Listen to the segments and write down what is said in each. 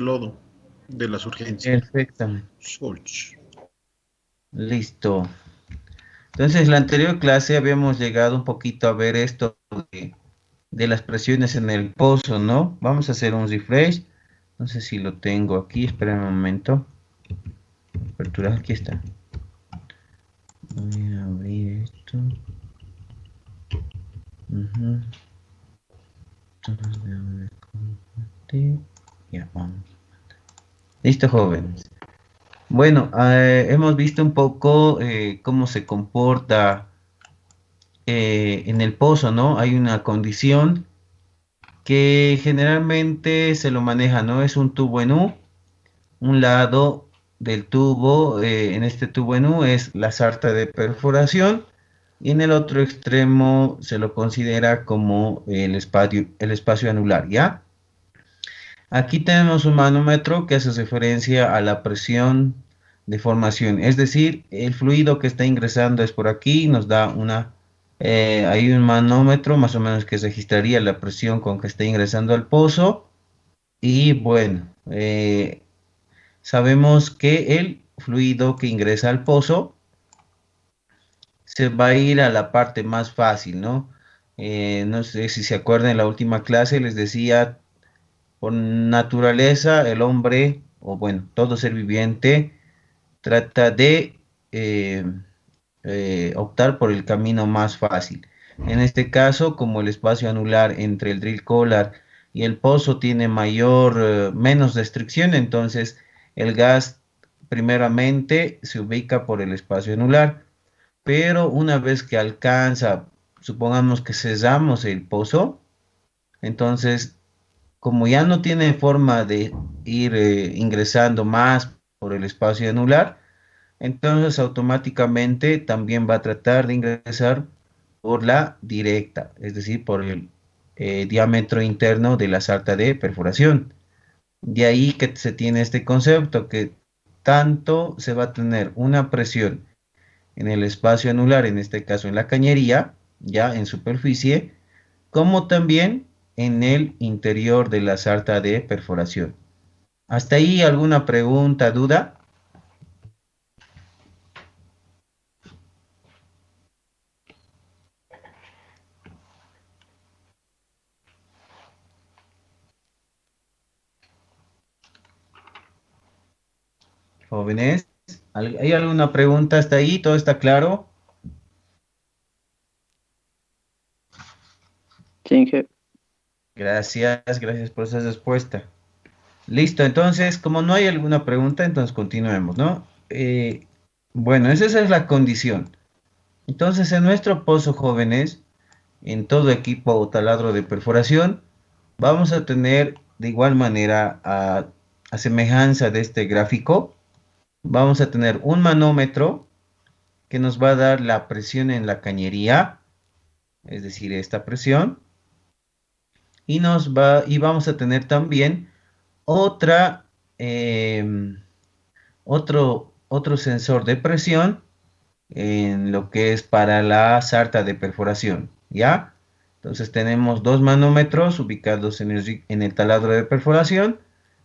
lodo de las urgencias. Perfecto. Soch. Listo. Entonces, en la anterior clase habíamos llegado un poquito a ver esto de las presiones en el pozo, ¿no? Vamos a hacer un refresh. No sé si lo tengo aquí. Espera un momento. Apertura, aquí está. Voy a abrir esto. Ujú. Entonces, déjame compartir. Ya, vamos. Listo, jóvenes. Bueno, hemos visto un poco cómo se comporta en el pozo, ¿no? Hay una condición que generalmente se lo maneja, ¿no? Es un tubo en U, un lado del tubo, en este tubo en U es la sarta de perforación y en el otro extremo se lo considera como el espacio anular, ¿ya? Aquí tenemos un manómetro que hace referencia a la presión de formación, es decir, el fluido que está ingresando es por aquí, nos da hay un manómetro más o menos que registraría la presión con que está ingresando al pozo y bueno, sabemos que el fluido que ingresa al pozo se va a ir a la parte más fácil, ¿no? No sé si se acuerdan en la última clase les decía por naturaleza, el hombre, o bueno, todo ser viviente, trata de optar por el camino más fácil. En este caso, como el espacio anular entre el drill collar y el pozo tiene menos restricción, entonces el gas primeramente se ubica por el espacio anular, pero una vez que alcanza, supongamos que cesamos el pozo, entonces como ya no tiene forma de ir ingresando más por el espacio anular, entonces automáticamente también va a tratar de ingresar por la directa, es decir, por el diámetro interno de la sarta de perforación. De ahí que se tiene este concepto que tanto se va a tener una presión en el espacio anular, en este caso en la cañería, ya en superficie, como también en el interior de la sarta de perforación. ¿Hasta ahí alguna pregunta, duda? Jóvenes, ¿hay alguna pregunta hasta ahí? ¿Todo está claro? Sí, jefe. Gracias por esa respuesta. Listo, entonces, como no hay alguna pregunta, entonces continuemos, ¿no? Bueno, esa es la condición. Entonces, en nuestro pozo, jóvenes, en todo equipo o taladro de perforación, vamos a tener de igual manera, a semejanza de este gráfico, vamos a tener un manómetro que nos va a dar la presión en la cañería, es decir, esta presión, y vamos a tener también otra, em, otro sensor de presión en lo que es para la sarta de perforación, ¿ya? Entonces tenemos dos manómetros ubicados en el taladro de perforación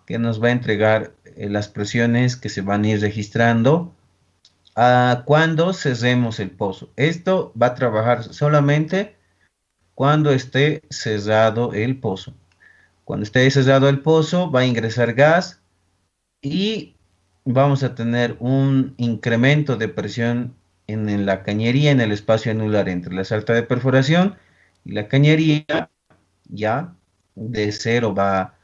que nos va a entregar las presiones que se van a ir registrando cuando cerremos el pozo. Esto va a trabajar solamente cuando esté cerrado el pozo. Cuando esté cerrado el pozo va a ingresar gas y vamos a tener un incremento de presión en la cañería, en el espacio anular entre la salta de perforación y la cañería, ya de cero va a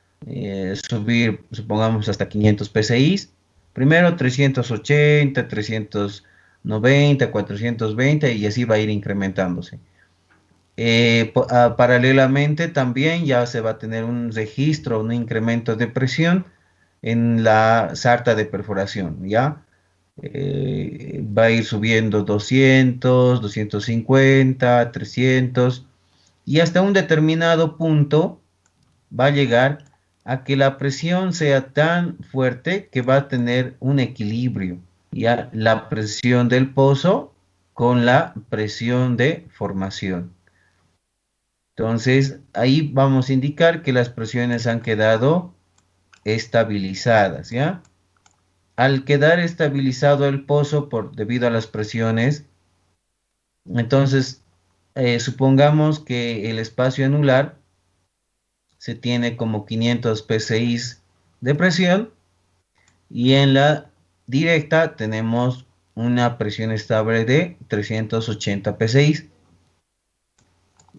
subir, supongamos, hasta 500 psi. Primero 380, 390, 420 y así va a ir incrementándose. Paralelamente también ya se va a tener un registro, un incremento de presión en la sarta de perforación, ¿ya? Va a ir subiendo 200, 250, 300 y hasta un determinado punto va a llegar a que la presión sea tan fuerte que va a tener un equilibrio, ¿ya? La presión del pozo con la presión de formación. Entonces, ahí vamos a indicar que las presiones han quedado estabilizadas, ¿ya? Al quedar estabilizado el pozo debido a las presiones, entonces supongamos que el espacio anular se tiene como 500 psi de presión y en la directa tenemos una presión estable de 380 psi.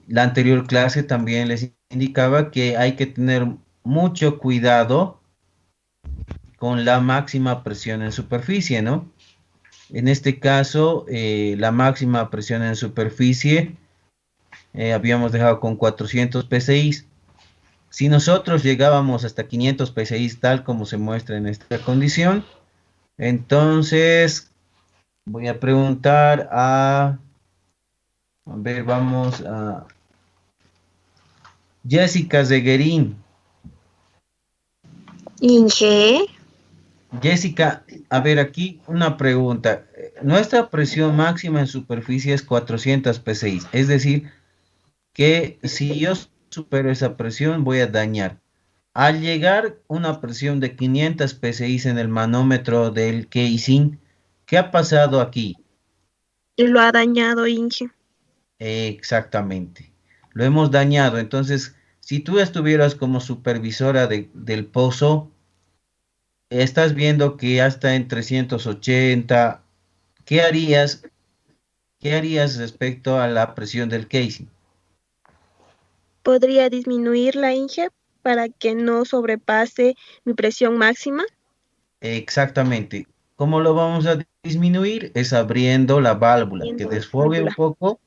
La anterior clase también les indicaba que hay que tener mucho cuidado con la máxima presión en superficie, ¿no? En este caso, la máxima presión en superficie habíamos dejado con 400 psi. Si nosotros llegábamos hasta 500 psi, tal como se muestra en esta condición, entonces voy a preguntar a ver, vamos a Jessica Zeguerín. Inge, Jessica, a ver, aquí una pregunta. Nuestra presión máxima en superficie es 400 psi, es decir, que si yo supero esa presión voy a dañar. Al llegar una presión de 500 psi en el manómetro del casing, ¿qué ha pasado aquí? lo ha dañado Inge. Exactamente. Lo hemos dañado. Entonces, si tú estuvieras como supervisora del pozo, estás viendo que ya está en 380. ¿Qué harías? ¿Qué harías respecto a la presión del casing? ¿Podría disminuir la Inge para que no sobrepase mi presión máxima? Exactamente. ¿Cómo lo vamos a disminuir? Es abriendo la válvula, que Viendo la desfogue un válvula. poco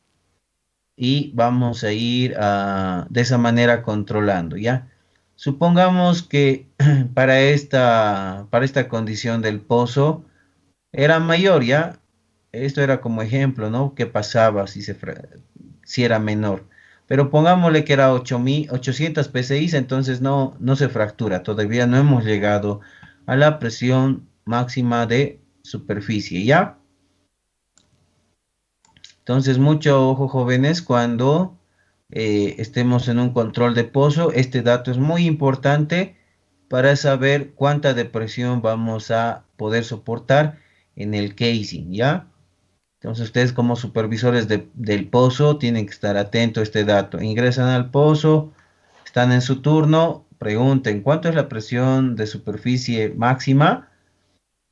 y vamos a ir de esa manera controlando, ¿ya? Supongamos que para esta condición del pozo era mayor, ¿ya? Esto era como ejemplo, ¿no? ¿Qué pasaba si era menor? Pero pongámosle que era 800 psi, entonces no se fractura. Todavía no hemos llegado a la presión máxima de superficie, ¿ya? Entonces, mucho ojo, jóvenes, cuando estemos en un control de pozo. Este dato es muy importante para saber cuánta depresión vamos a poder soportar en el casing, ¿ya? Entonces, ustedes como supervisores del pozo tienen que estar atentos a este dato. Ingresan al pozo, están en su turno, pregunten cuánto es la presión de superficie máxima.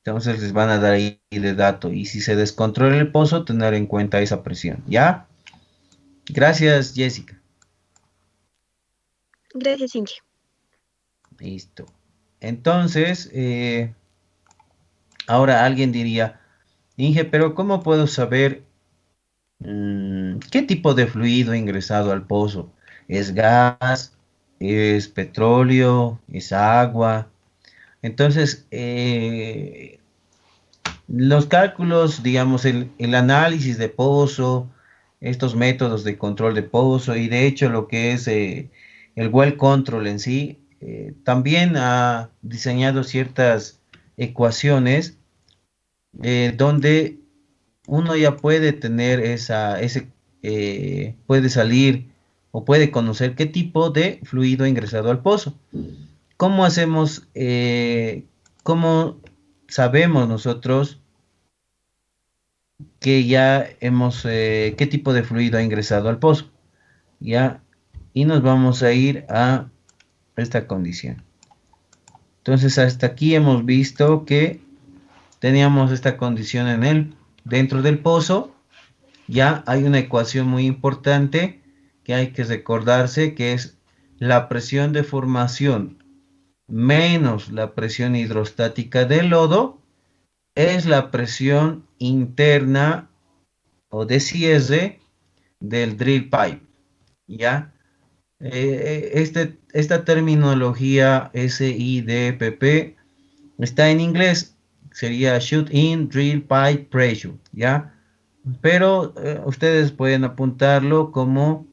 Entonces les van a dar ahí de dato. Y si se descontrola el pozo, tener en cuenta esa presión. ¿Ya? Gracias, Jessica. Gracias, Inge. Listo. Entonces, ahora alguien diría, Inge, pero ¿cómo puedo saber qué tipo de fluido ha ingresado al pozo? ¿Es gas? ¿Es petróleo? ¿Es agua? Entonces, los cálculos, digamos, el análisis de pozo, estos métodos de control de pozo y de hecho lo que es el well control en sí, también ha diseñado ciertas ecuaciones donde uno ya puede tener puede salir o puede conocer qué tipo de fluido ha ingresado al pozo. ¿Cómo hacemos, cómo sabemos nosotros que ya qué tipo de fluido ha ingresado al pozo? Ya, y nos vamos a ir a esta condición. Entonces, hasta aquí hemos visto que teníamos esta condición dentro del pozo. Ya hay una ecuación muy importante que hay que recordarse, que es la presión de formación menos la presión hidrostática del lodo es la presión interna o de cierre del drill pipe, ¿ya? Esta terminología SIDPP está en inglés, sería Shoot In Drill Pipe Pressure, ¿ya? Pero ustedes pueden apuntarlo como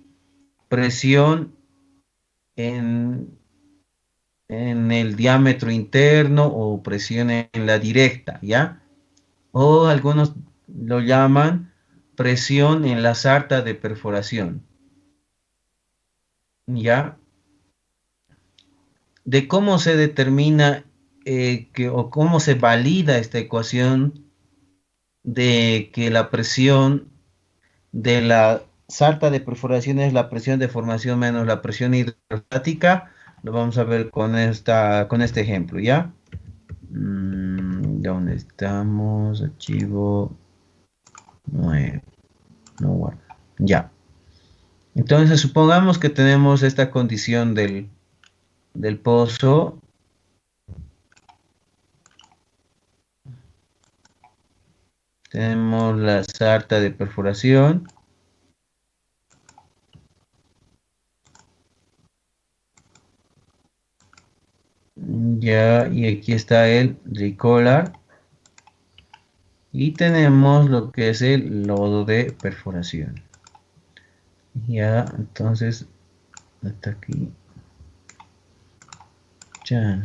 presión en, en el diámetro interno o presión en la directa, ¿ya? O algunos lo llaman presión en la sarta de perforación, ¿ya? de cómo se determina o cómo se valida esta ecuación de que la presión de la sarta de perforación es la presión de formación menos la presión hidrostática. Lo vamos a ver con este ejemplo, ¿ya? ¿Dónde estamos? Archivo 9. No guarda. Ya. Entonces, supongamos que tenemos esta condición del pozo. Tenemos la sarta de perforación. Ya, y aquí está el Ricola. Y tenemos lo que es el lodo de perforación. Ya, entonces, hasta aquí. Ya.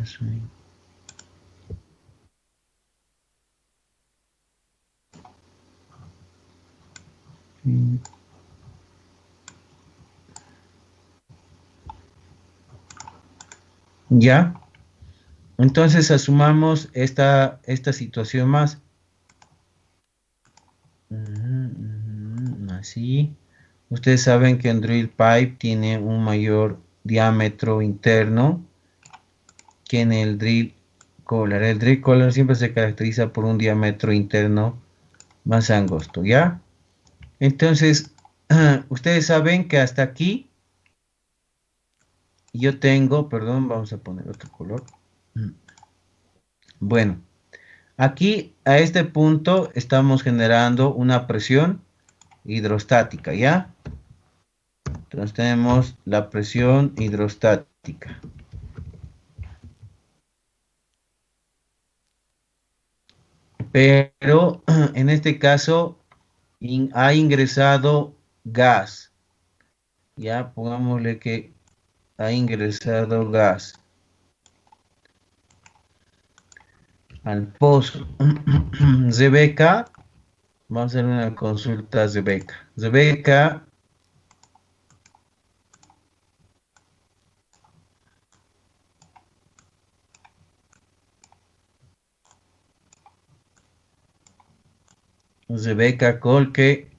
Eso ahí. Ya. Entonces asumamos esta situación más. Así. Ustedes saben que un drill pipe tiene un mayor diámetro interno que en el drill collar. El drill collar siempre se caracteriza por un diámetro interno más angosto, ¿ya? Entonces, ustedes saben que hasta aquí yo tengo, perdón, vamos a poner otro color. Bueno, aquí a este punto estamos generando una presión hidrostática, ¿ya? Entonces tenemos la presión hidrostática. Pero en este caso ha ingresado gas. Ya pongámosle que ha ingresado gas al pozo. Rebeca, vamos a hacer una consulta a Rebeca. Rebeca Colque.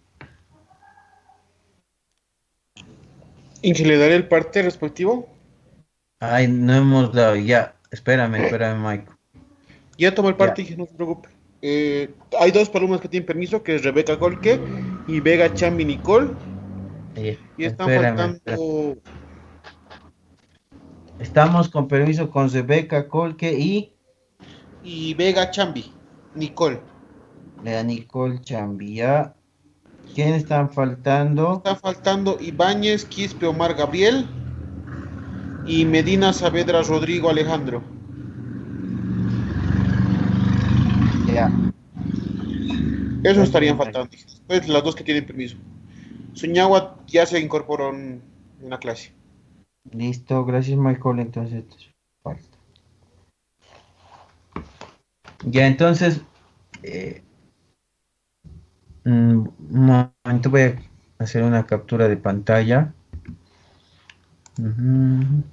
Inge, ¿le daré el parte respectivo? Ay, no hemos dado, ya. Espérame, Mike. Ya tomó el Ya. parte, Inge, no se preocupe. Hay dos palomos que tienen permiso, que es Rebeca Golke y Vega Chambi Nicole. Y están Espérame. faltando Estamos con permiso con Rebeca Colque y Vega Chambi Nicole. Lea Nicole Chambía. ¿Quién están faltando? Están faltando Ibáñez, Quispe, Omar Gabriel y Medina Saavedra Rodrigo Alejandro. Ya. Esos Gracias, estarían Mike. faltando. Pues las dos que tienen permiso. Suñagua ya se incorporó en la clase. Listo, gracias, Michael. Entonces, falta. Ya, entonces, un momento, voy a hacer una captura de pantalla. Ujú.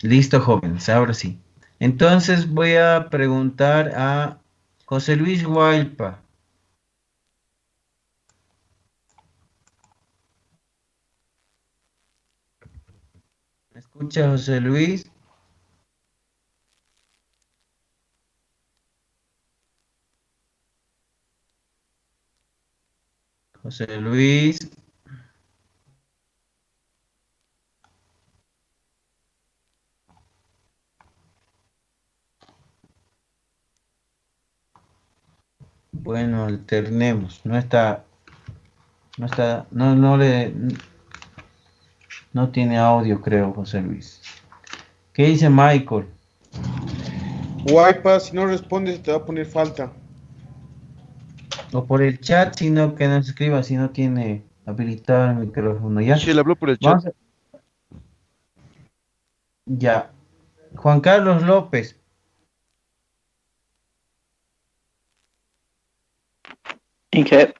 Listo, jóvenes, ahora sí. Entonces voy a preguntar a José Luis Gualpa. ¿Me escucha, José Luis? José Luis. Bueno, alternemos. No tiene audio, creo, José Luis. ¿Qué dice Michael? Guaypa, si no respondes te va a poner falta. O por el chat, sino que nos escriba si no tiene habilitado el micrófono, ¿ya? Sí, él habló por el chat. Vamos ya. Juan Carlos López. Inge,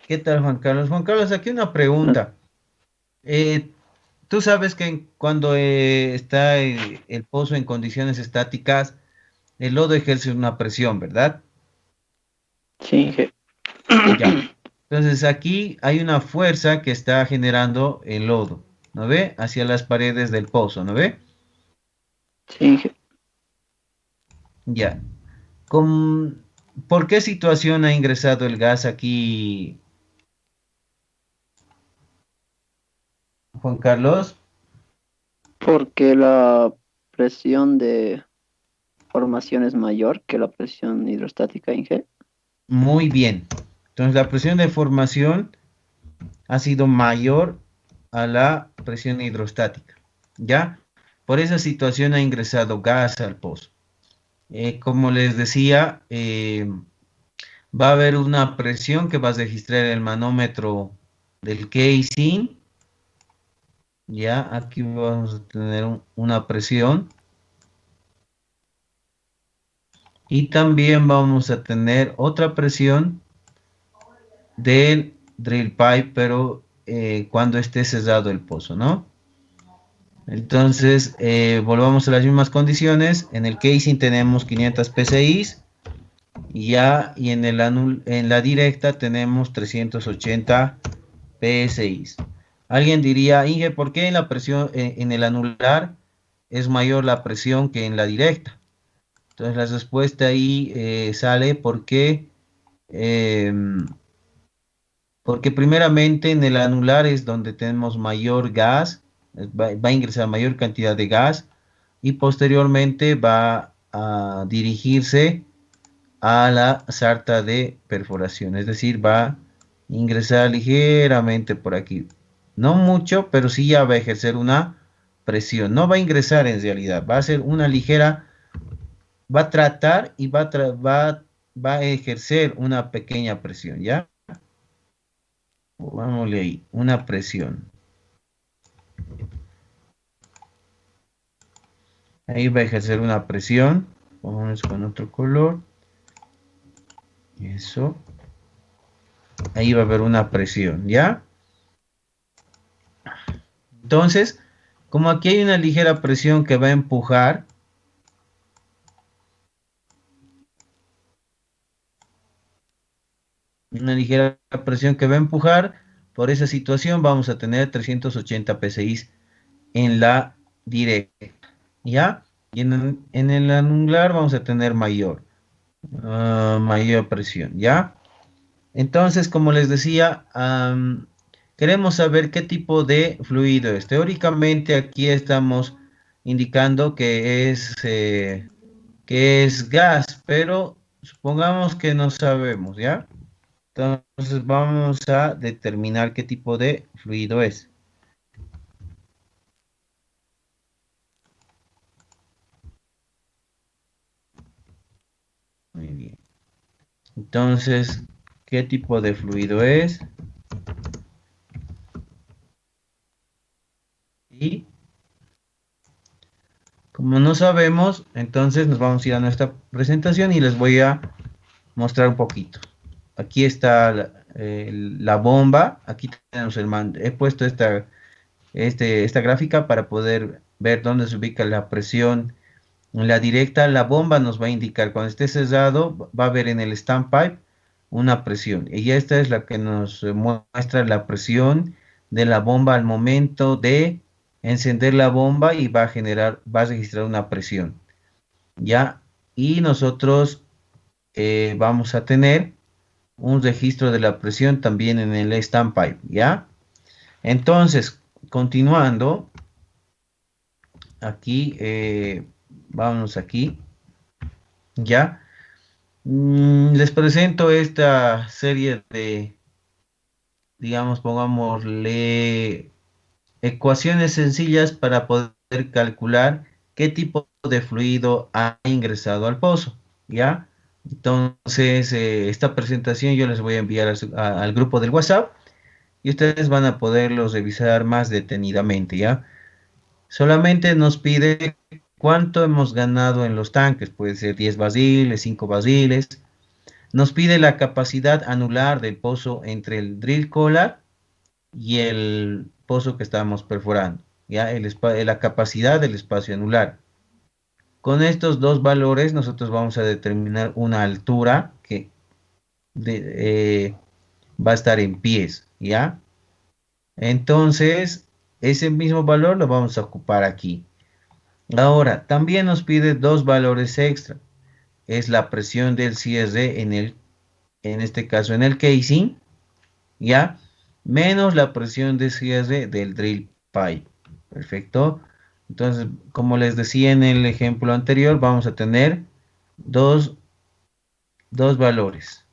¿Qué tal, Juan Carlos? Juan Carlos, aquí una pregunta. Tú sabes que cuando está el pozo en condiciones estáticas, el lodo ejerce una presión, ¿verdad? sí, Inge, Ya. Entonces aquí hay una fuerza que está generando el lodo, ¿no ve? Hacia las paredes del pozo, ¿no ve? sí, Inge. Ya. Con- ¿Por qué situación ha ingresado el gas aquí, Juan Carlos? Porque la presión de formación es mayor que la presión hidrostática, Inge. Muy bien. Entonces la presión de formación ha sido mayor a la presión hidrostática, ¿ya? Por esa situación ha ingresado gas al pozo. Como les decía, va a haber una presión que va a registrar el manómetro del casing, ¿ya? Aquí vamos a tener una presión. Y también vamos a tener otra presión del drill pipe, pero cuando esté cerrado el pozo, ¿no? Entonces, volvamos a las mismas condiciones. En el casing tenemos 500 PSI ya, y en la directa tenemos 380 PSI. Alguien diría, Inge, ¿por qué en la presión, en el anular es mayor la presión que en la directa? Entonces, la respuesta ahí sale porque primeramente en el anular es donde tenemos mayor gas, va a ingresar mayor cantidad de gas y posteriormente va a dirigirse a la sarta de perforación, es decir, va a ingresar ligeramente por aquí. No mucho, pero sí ya va a ejercer una presión. No va a ingresar en realidad, va a ser una ligera, va a tratar y va a ejercer una pequeña presión, ¿ya? Vámonos ahí, una presión. Ahí va a ejercer una presión. Vamos con otro color. Eso. Ahí va a haber una presión, ¿ya? Entonces, como aquí hay una ligera presión que va a empujar, por esa situación vamos a tener 380 PSI en la directa, ¿ya? Y en el anular vamos a tener mayor presión, ¿ya? Entonces, como les decía, queremos saber qué tipo de fluido es. Teóricamente aquí estamos indicando que es gas, pero supongamos que no sabemos, ¿ya? Entonces vamos a determinar qué tipo de fluido es. Muy bien. Entonces, ¿qué tipo de fluido es? Y como no sabemos, entonces nos vamos a ir a nuestra presentación y les voy a mostrar un poquito. Aquí está la bomba, aquí tenemos he puesto esta gráfica para poder ver dónde se ubica la presión. En la directa, la bomba nos va a indicar cuando esté cerrado, va a haber en el standpipe una presión. Y esta es la que nos muestra la presión de la bomba al momento de encender la bomba y va a registrar una presión. ¿Ya? Y nosotros vamos a tener un registro de la presión también en el standpipe, ¿ya? Entonces, continuando, aquí, vámonos aquí, ¿ya? Les presento esta serie de, digamos, pongámosle ecuaciones sencillas para poder calcular qué tipo de fluido ha ingresado al pozo, ¿ya? Entonces, esta presentación yo les voy a enviar al grupo del WhatsApp y ustedes van a poderlo revisar más detenidamente, ¿ya? Solamente nos pide cuánto hemos ganado en los tanques, puede ser 10 barriles, 5 barriles. Nos pide la capacidad anular del pozo entre el drill collar y el pozo que estamos perforando, ¿ya? La capacidad del espacio anular. Con estos dos valores nosotros vamos a determinar una altura que eh, va a estar en pies, ¿ya? Entonces, ese mismo valor lo vamos a ocupar aquí. Ahora, también nos pide dos valores extra. Es la presión del cierre en este caso en el casing, ¿ya? Menos la presión de cierre del drill pipe. Perfecto. Entonces, como les decía en el ejemplo anterior, vamos a tener dos, dos valores,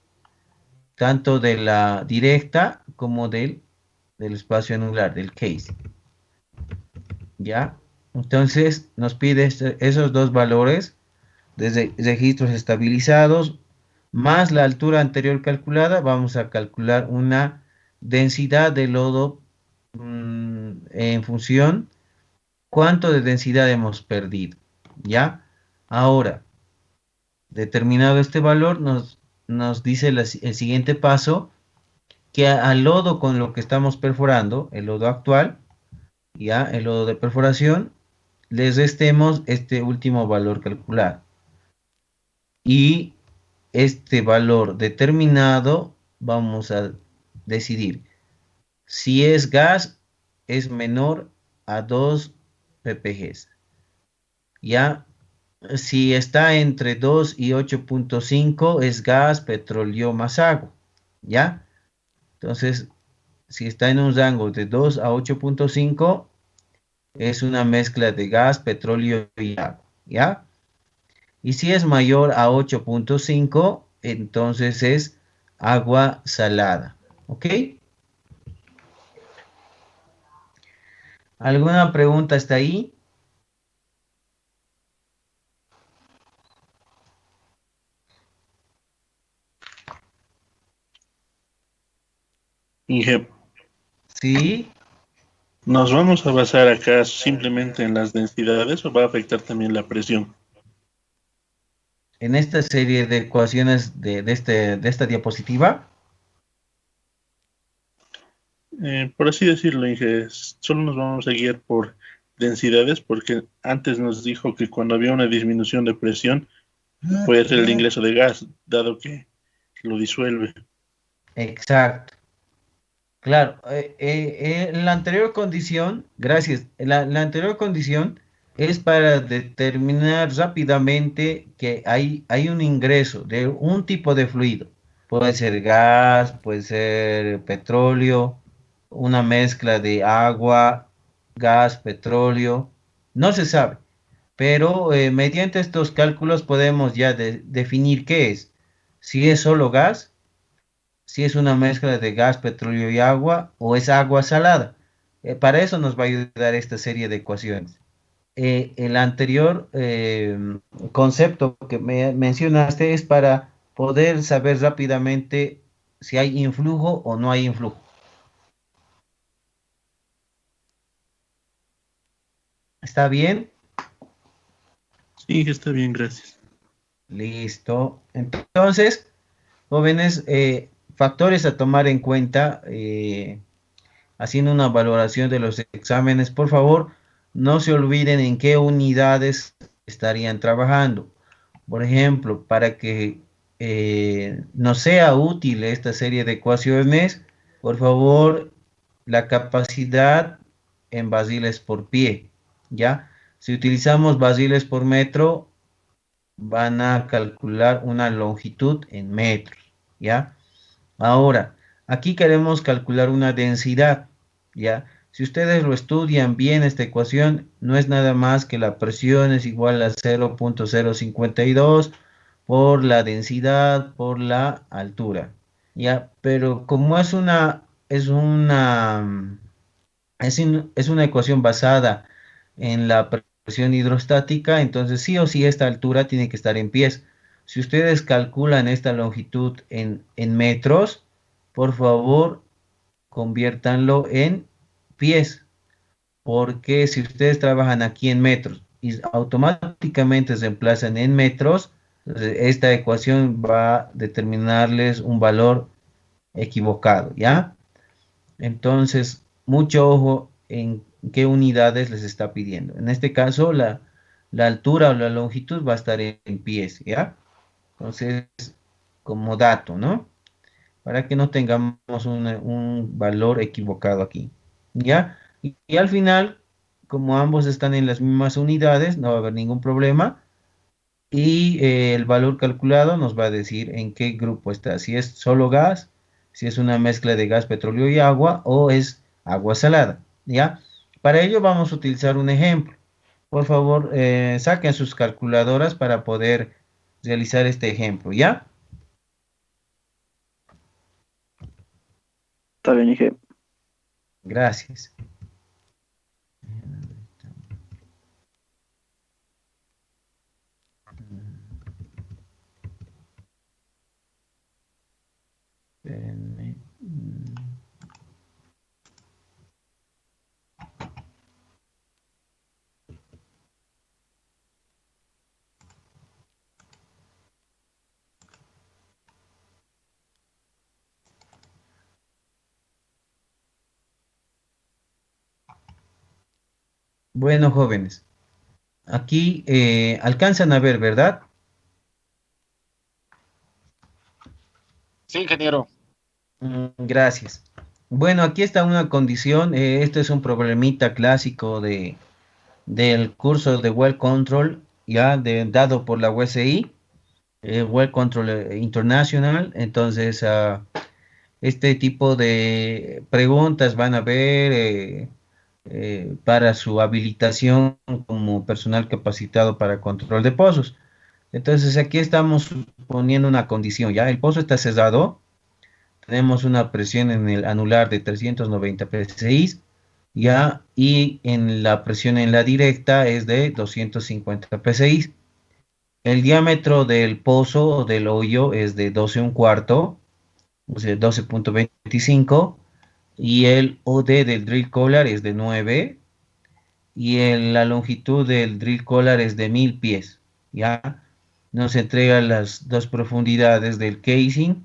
tanto de la directa como del espacio anular, del casing. ¿Ya? Entonces, nos pide esos dos valores desde registros estabilizados más la altura anterior calculada, vamos a calcular una densidad de lodo en función cuánto de densidad hemos perdido, ¿ya? Ahora, determinado este valor, nos dice el siguiente paso, que al lodo con lo que estamos perforando, el lodo actual, ¿ya? El lodo de perforación, le restemos este último valor calculado. Y este valor determinado vamos a decidir si es gas es menor a 2 ppg. Ya, si está entre 2 y 8.5 es gas, petróleo más agua. Ya, entonces si está en un rango de 2 a 8.5 es una mezcla de gas, petróleo y agua. Ya, y si es mayor a 8.5 entonces es agua salada. ¿Ok? ¿Alguna pregunta hasta ahí? Inge, Sí. ¿nos vamos a basar acá simplemente en las densidades o va a afectar también la presión? En esta serie de ecuaciones de esta diapositiva. Por así decirlo, Inge, solo nos vamos a guiar por densidades porque antes nos dijo que cuando había una disminución de presión puede ser el ingreso de gas, dado que lo disuelve. Exacto. Claro, la anterior condición, gracias, la anterior condición es para determinar rápidamente que hay un ingreso de un tipo de fluido. Puede ser gas, puede ser petróleo, una mezcla de agua, gas, petróleo, no se sabe, pero mediante estos cálculos podemos ya definir qué es. Si es solo gas, si es una mezcla de gas, petróleo y agua o es agua salada. Para eso nos va a ayudar esta serie de ecuaciones. El anterior concepto que me mencionaste es para poder saber rápidamente si hay influjo o no hay influjo. ¿Está bien? Sí, Inge, está bien, gracias. Listo. Entonces, jóvenes, factores a tomar en cuenta haciendo una valoración de los exámenes. Por favor, no se olviden en qué unidades estarían trabajando. Por ejemplo, para que nos sea útil esta serie de ecuaciones, por favor, la capacidad en basiles por pie, ¿ya? Si utilizamos basiles por metro, van a calcular una longitud en metros, ¿ya? Ahora, aquí queremos calcular una densidad, ¿ya? Si ustedes lo estudian bien, esta ecuación no es nada más que la presión es igual a 0.052 por la densidad por la altura, ¿ya? Pero como es una ecuación basada en la presión hidrostática, entonces sí o sí esta altura tiene que estar en pies. Si ustedes calculan esta longitud en metros, por favor, conviértanlo en pies, porque si ustedes trabajan aquí en metros y automáticamente se emplazan en metros, esta ecuación va a determinarles un valor equivocado, ¿ya? Entonces, mucho ojo en qué unidades les está pidiendo. En este caso, la altura o la longitud va a estar en pies, ¿ya? Entonces, como dato, ¿no? Para que no tengamos un valor equivocado aquí, ¿ya? Y al final, como ambos están en las mismas unidades, no va a haber ningún problema. Y el valor calculado nos va a decir en qué grupo está, si es solo gas, si es una mezcla de gas, petróleo y agua o es agua salada, ¿ya? Para ello vamos a utilizar un ejemplo. Por favor, saquen sus calculadoras para poder realizar este ejemplo, ¿ya? Está bien, Inge. Gracias. Espérenme. Bueno, jóvenes, aquí alcanzan a ver, ¿verdad? Sí, ingeniero. Gracias. Bueno, aquí está una condición. Este es un problemita clásico del curso de Well Control, ya dado por la USI, Well Control International. Entonces, este tipo de preguntas van a ver para su habilitación como personal capacitado para control de pozos. Entonces, aquí estamos poniendo una condición, ya el pozo está cerrado. Tenemos una presión en el anular de 390 psi, ya, y en la presión en la directa es de 250 psi. El diámetro del pozo o del hoyo es de 12 un cuarto, o sea, 12.25, y el OD del drill collar es de 9, y la longitud del drill collar es de 1000 pies, ya. Nos entrega las dos profundidades del casing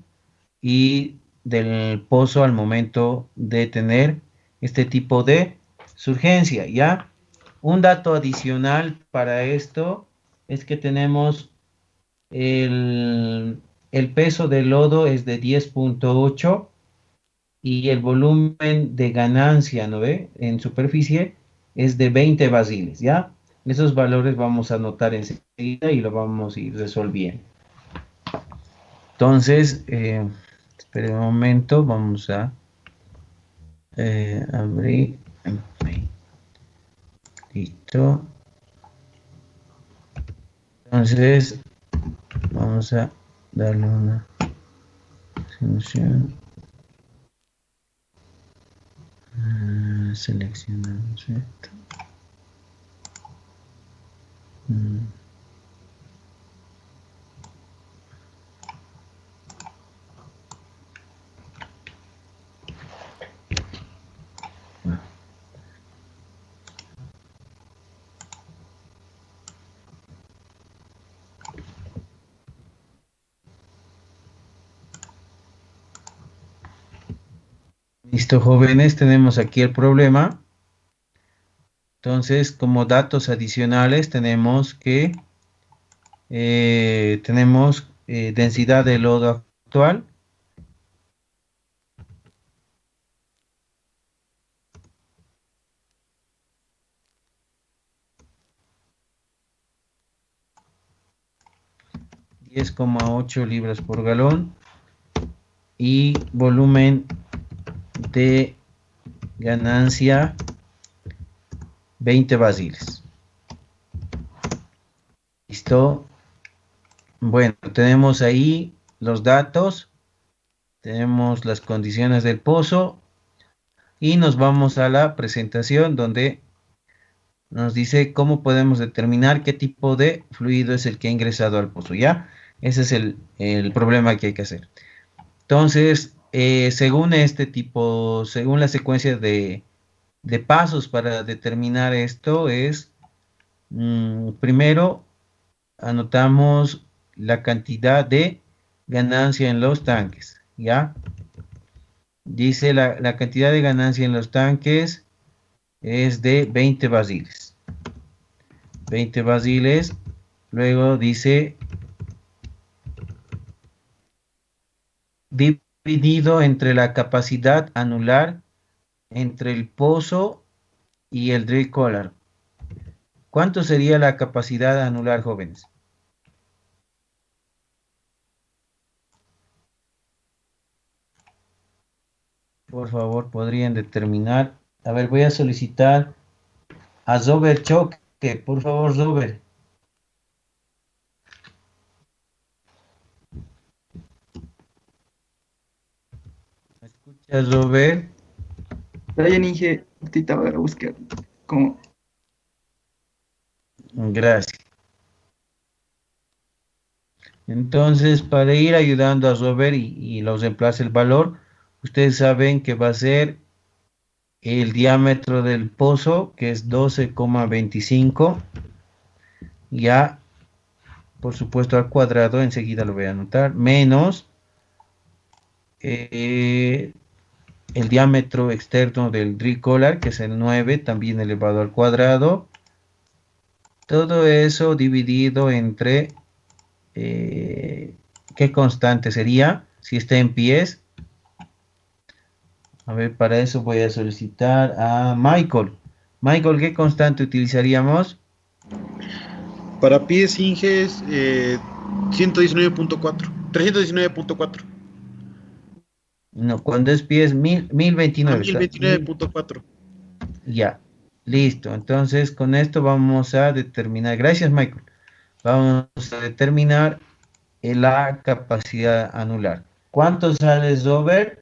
y del pozo al momento de tener este tipo de surgencia, ¿ya? Un dato adicional para esto es que tenemos el peso del lodo es de 10.8 y el volumen de ganancia, ¿no ve? En superficie es de 20 basiles, ¿ya? Esos valores vamos a anotar enseguida y lo vamos a ir resolviendo. Entonces, espere un momento, vamos a abrir. Listo. Entonces, vamos a darle una solución. Seleccionamos esto. Listo, jóvenes, tenemos aquí el problema. Entonces, como datos adicionales, tenemos que tenemos densidad de lodo actual. $10,8 libras por galón y volumen de ganancia 20 basiles. Listo. Bueno, tenemos ahí los datos, tenemos las condiciones del pozo y nos vamos a la presentación donde nos dice cómo podemos determinar qué tipo de fluido es el que ha ingresado al pozo, ¿ya? Ese es el problema que hay que hacer. Entonces, según este tipo, según la secuencia de pasos para determinar esto es, primero anotamos la cantidad de ganancia en los tanques, ¿ya? Dice la cantidad de ganancia en los tanques es de 20 barriles. 20 barriles. Luego dice dividido entre la capacidad anular entre el pozo y el drill collar. ¿Cuánto sería la capacidad anular, jóvenes? Por favor, podrían determinar. A ver, voy a solicitar a Zober Choque. Por favor, Zober. ¿Me escuchas, Zober? Brian Inge, ahorita voy a buscar como Gracias. Entonces, para ir ayudando a Zober y los reemplace el valor, ustedes saben que va a ser el diámetro del pozo, que es 12,25, ya, por supuesto, al cuadrado, enseguida lo voy a anotar, menos el diámetro externo del drill collar, que es el 9, también elevado al cuadrado. Todo eso dividido entre, ¿qué constante sería? Si está en pies. A ver, para eso voy a solicitar a Michael. Michael, ¿qué constante utilizaríamos? Para pies Inges, 119.4. 319.4. No, cuando es pies, 1029. 1029.4. Ya, listo. Entonces, con esto vamos a determinar. Gracias, Michael. Vamos a determinar la capacidad anular. ¿Cuánto sale Zober?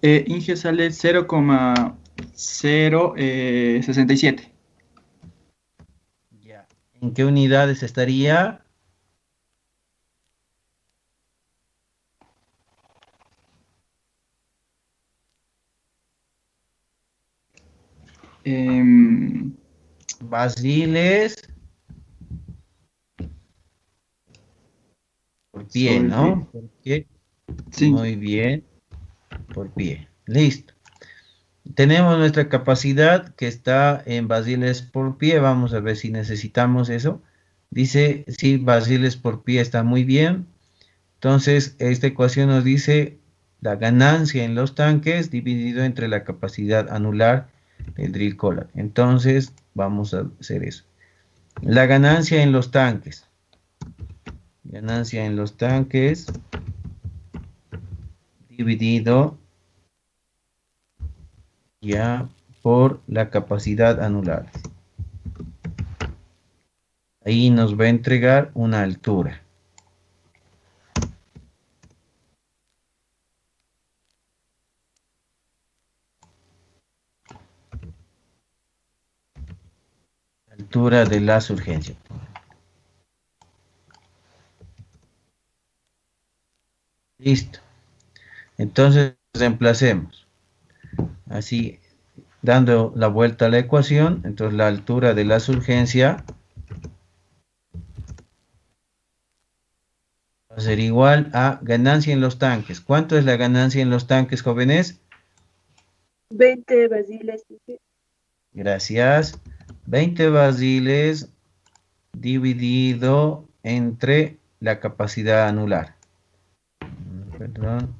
Inge sale 0,067. Ya. ¿En qué unidades estaría? Basiles Basiles por pie, ¿no? ¿Por qué? Sí. Muy bien, por pie. Listo. Tenemos nuestra capacidad que está en basiles por pie. Vamos a ver si necesitamos eso. Dice, sí, basiles por pie está muy bien. Entonces, esta ecuación nos dice la ganancia en los tanques dividido entre la capacidad anular del drill collar. Entonces, vamos a hacer eso. La ganancia en los tanques. Ganancia en los tanques dividido ya por la capacidad anular. Ahí nos va a entregar una altura. Altura de la surgencia. Listo. Entonces reemplacemos. Así, dando la vuelta a la ecuación, entonces la altura de la surgencia va a ser igual a ganancia en los tanques. ¿Cuánto es la ganancia en los tanques, jóvenes? 20 basiles. Gracias. 20 basiles dividido entre la capacidad anular. Perdón.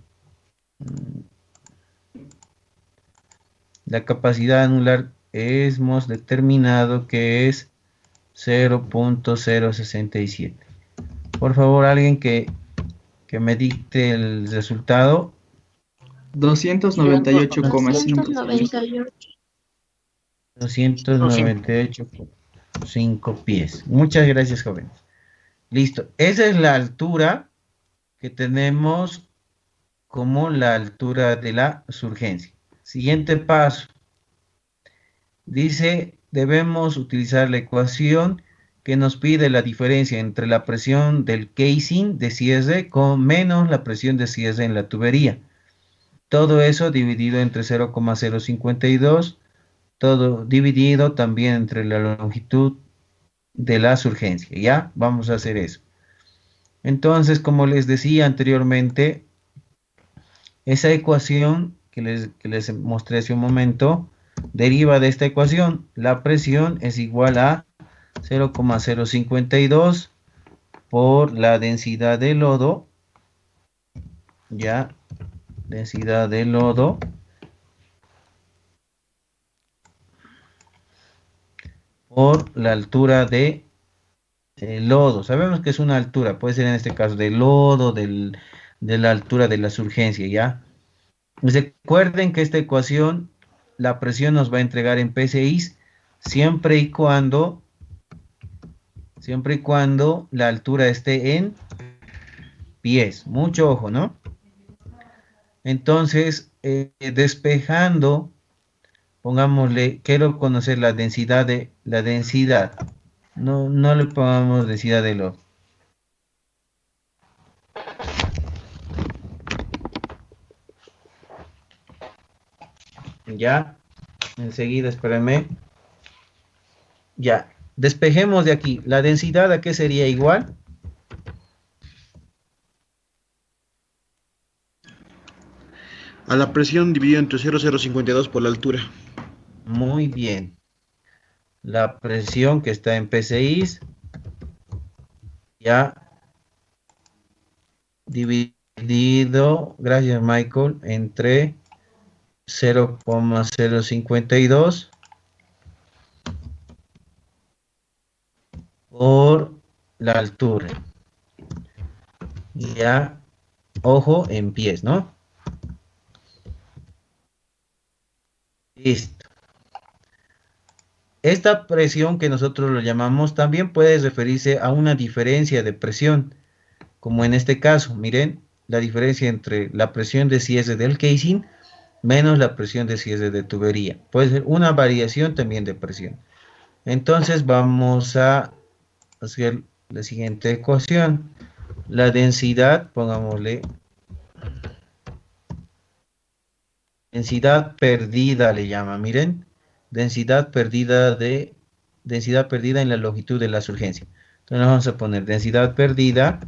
La capacidad anular hemos determinado que es 0.067. Por favor, alguien que me dicte el resultado. 298,5. 298,5 pies. Muchas gracias, jóvenes. Listo. Esa es la altura que tenemos como la altura de la surgencia. Siguiente paso. Dice, debemos utilizar la ecuación que nos pide la diferencia entre la presión del casing de cierre con menos la presión de cierre en la tubería. Todo eso dividido entre 0,052, todo dividido también entre la longitud de la surgencia. ¿Ya? Vamos a hacer eso. Entonces, como les decía anteriormente, esa ecuación que les mostré hace un momento deriva de esta ecuación. La presión es igual a 0,052 por la densidad de lodo, ya, densidad de lodo, por la altura de lodo. Sabemos que es una altura, puede ser en este caso de lodo, de la altura de la surgencia, ¿ya? Recuerden que esta ecuación, la presión nos va a entregar en PSI siempre y cuando la altura esté en pies. Mucho ojo, ¿no? Entonces, despejando, pongámosle, quiero conocer la densidad no le pongamos densidad de lodo. Ya, enseguida, espérenme. Ya, despejemos de aquí. La densidad, ¿a qué sería igual? A la presión dividido entre 0,052 por la altura. Muy bien. La presión que está en PSI, ya dividido, gracias Michael, entre 0,052 por la altura. Ya, ojo, en pies, ¿no? Listo. Esta presión que nosotros lo llamamos también puede referirse a una diferencia de presión, como en este caso, miren, la diferencia entre la presión de cierre del casing menos la presión de cierre de tubería. Puede ser una variación también de presión. Entonces vamos a hacer la siguiente ecuación. La densidad, pongámosle, densidad perdida le llama, miren, densidad perdida en la longitud de la surgencia. Entonces vamos a poner densidad perdida,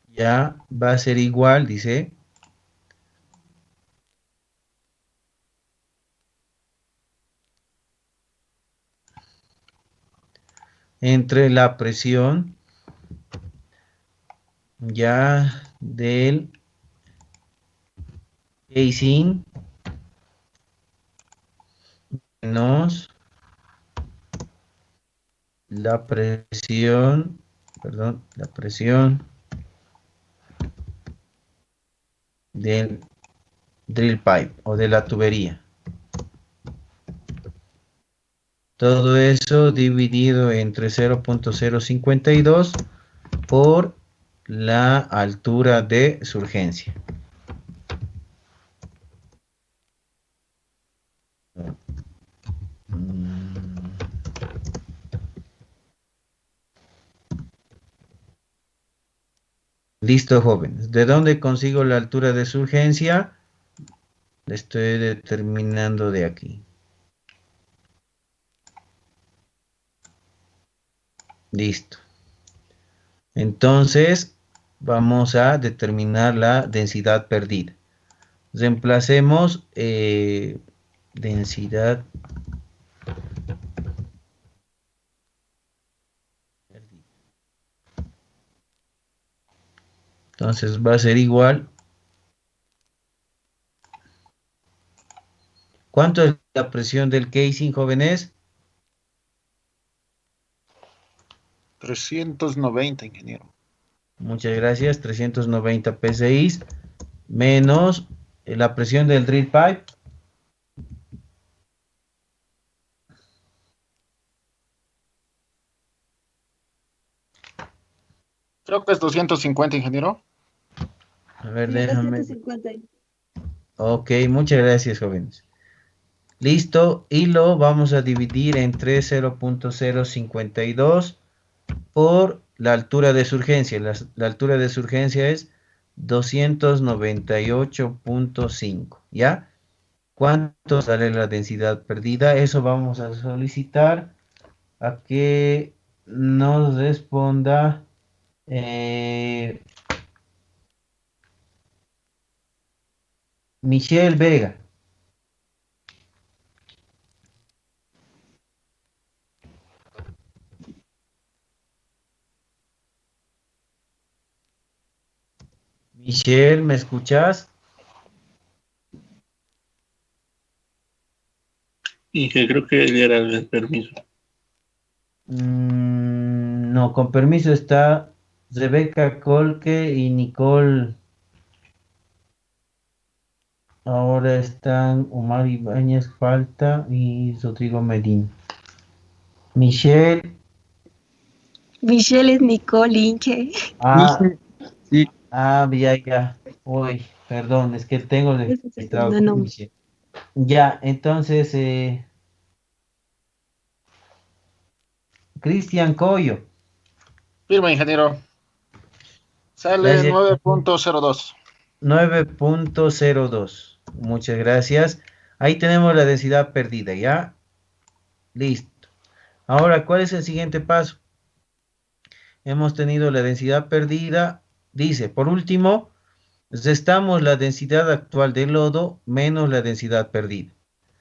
ya va a ser igual, dice, entre la presión ya del casing menos la presión, perdón, la presión del drill pipe o de la tubería. Todo eso dividido entre 0,052 por la altura de surgencia. Listo, jóvenes. ¿De dónde consigo la altura de surgencia? La estoy determinando de aquí. Listo. Entonces, vamos a determinar la densidad perdida. Reemplacemos densidad perdida. Entonces va a ser igual. ¿Cuánto es la presión del casing, jóvenes? 390, ingeniero. Muchas gracias. 390 PSI menos la presión del drill pipe. Creo que es 250, ingeniero. A ver, Llega a déjame. 150. Ok, muchas gracias, jóvenes. Listo, y lo vamos a dividir entre 0.052 por la altura de surgencia. La altura de surgencia es 298.5, ¿ya? ¿Cuánto sale la densidad perdida? Eso vamos a solicitar a que nos responda Michelle Vega. Michelle, ¿me escuchas? Inge, creo que él era el permiso. No, con permiso está Rebeca Colque y Nicole. Ahora están Omar Ibáñez, falta, y Rodrigo Medina. Michelle. Michelle es Nicole Inge. Ah, Inge, sí, ya. Uy, perdón, es que tengo Ese es el registrado segundo como nombre. Michelle. Ya, entonces, Cristian Coyo. Firma, ingeniero. Sale Gracias. 9.02. 9.02. Muchas gracias. Ahí tenemos la densidad perdida, ¿ya? Listo. Ahora, ¿cuál es el siguiente paso? Hemos tenido la densidad perdida. Dice, por último, restamos la densidad actual del lodo menos la densidad perdida.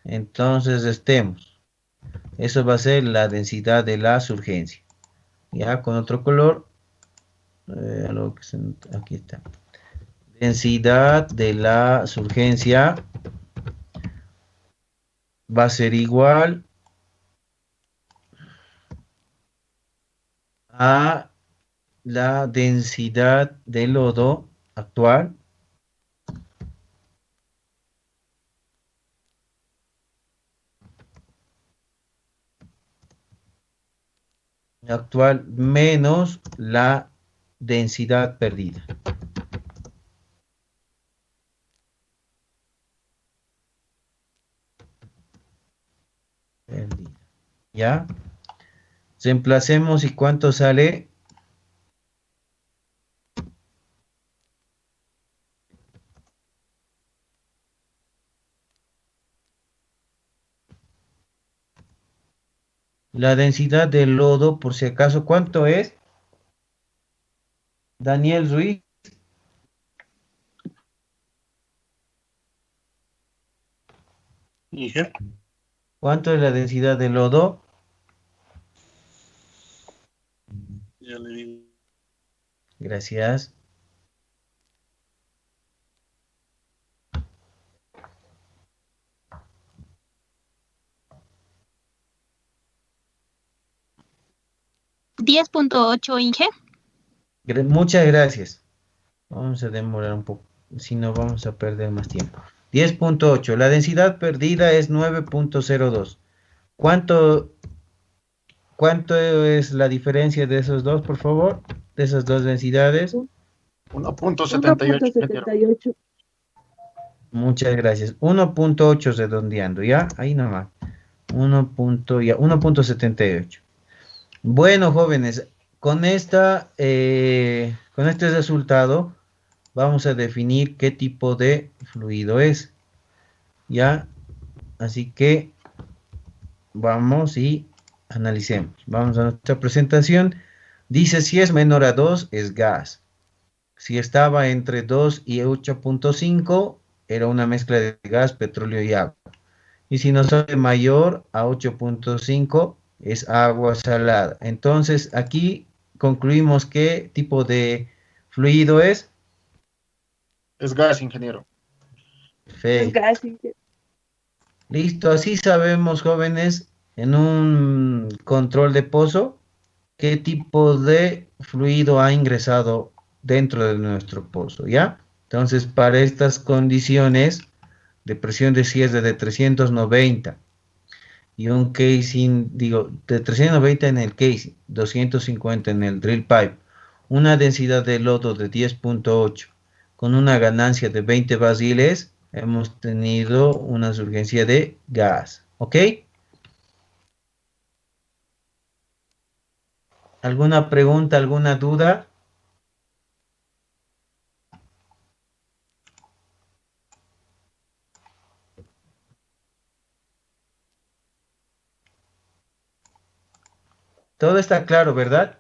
Entonces, restemos. Eso va a ser la densidad de la surgencia. Ya, con otro color. Aquí está. Densidad de la surgencia va a ser igual a la densidad de lodo actual menos la densidad perdida. ¿Ya? Reemplacemos y cuánto sale. La densidad del lodo, por si acaso, ¿cuánto es? Daniel Ruiz. Inge, ¿Cuánto es la densidad del lodo? ya le digo. Gracias. $10.8, Inge. Muchas gracias. Vamos a demorar un poco, si no vamos a perder más tiempo. 10.8. La densidad perdida es 9.02. ¿Cuánto, ¿Cuánto es la diferencia de esos dos, por favor? De esas dos densidades. 1.78, ingeniero. 1.78. Muchas gracias. 1.8 redondeando, ¿ya? Ahí nomás. 1.78. Bueno, jóvenes, con este resultado vamos a definir qué tipo de fluido es, ¿ya? Así que vamos y analicemos. Vamos a nuestra presentación. Dice, si es menor a 2, es gas. Si estaba entre 2 y 8.5, era una mezcla de gas, petróleo y agua. Y si nos sale mayor a 8.5, es agua salada. Entonces, aquí concluimos qué tipo de fluido es. Es gas, ingeniero. Es Fe. gas, Inge. Listo, así sabemos, jóvenes, en un control de pozo, qué tipo de fluido ha ingresado dentro de nuestro pozo, ¿ya? Entonces, para estas condiciones de presión de cierre de 390 y un casing, digo, de 390 en el casing, 250 en el drill pipe, una densidad de lodo de 10.8 con una ganancia de 20 barriles, hemos tenido una surgencia de gas. ¿Ok? ¿Alguna pregunta, alguna duda? Todo está claro, ¿verdad?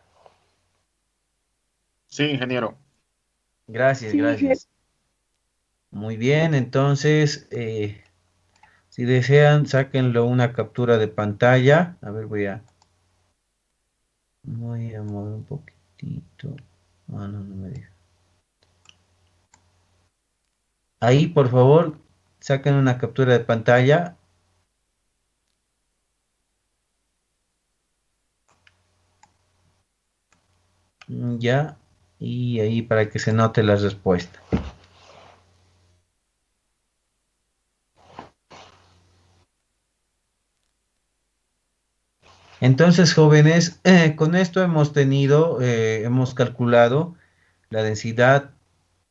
Sí, ingeniero. Gracias, Sí, gracias. Muy bien, entonces, si desean, sáquenlo una captura de pantalla. A ver, voy a mover un poquitito. Ah, no, no me deja. Ahí, por favor, saquen una captura de pantalla. Ya, y ahí para que se note la respuesta. Entonces, jóvenes, con esto hemos calculado la densidad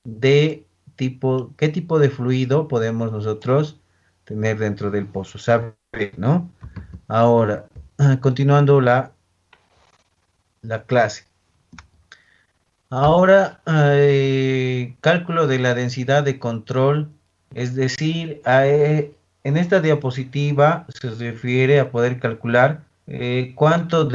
de qué tipo de fluido podemos nosotros tener dentro del pozo, ¿sabe? ¿No? Ahora, continuando la clase. Ahora, cálculo de la densidad de control, es decir, en esta diapositiva se refiere a poder calcular cuánto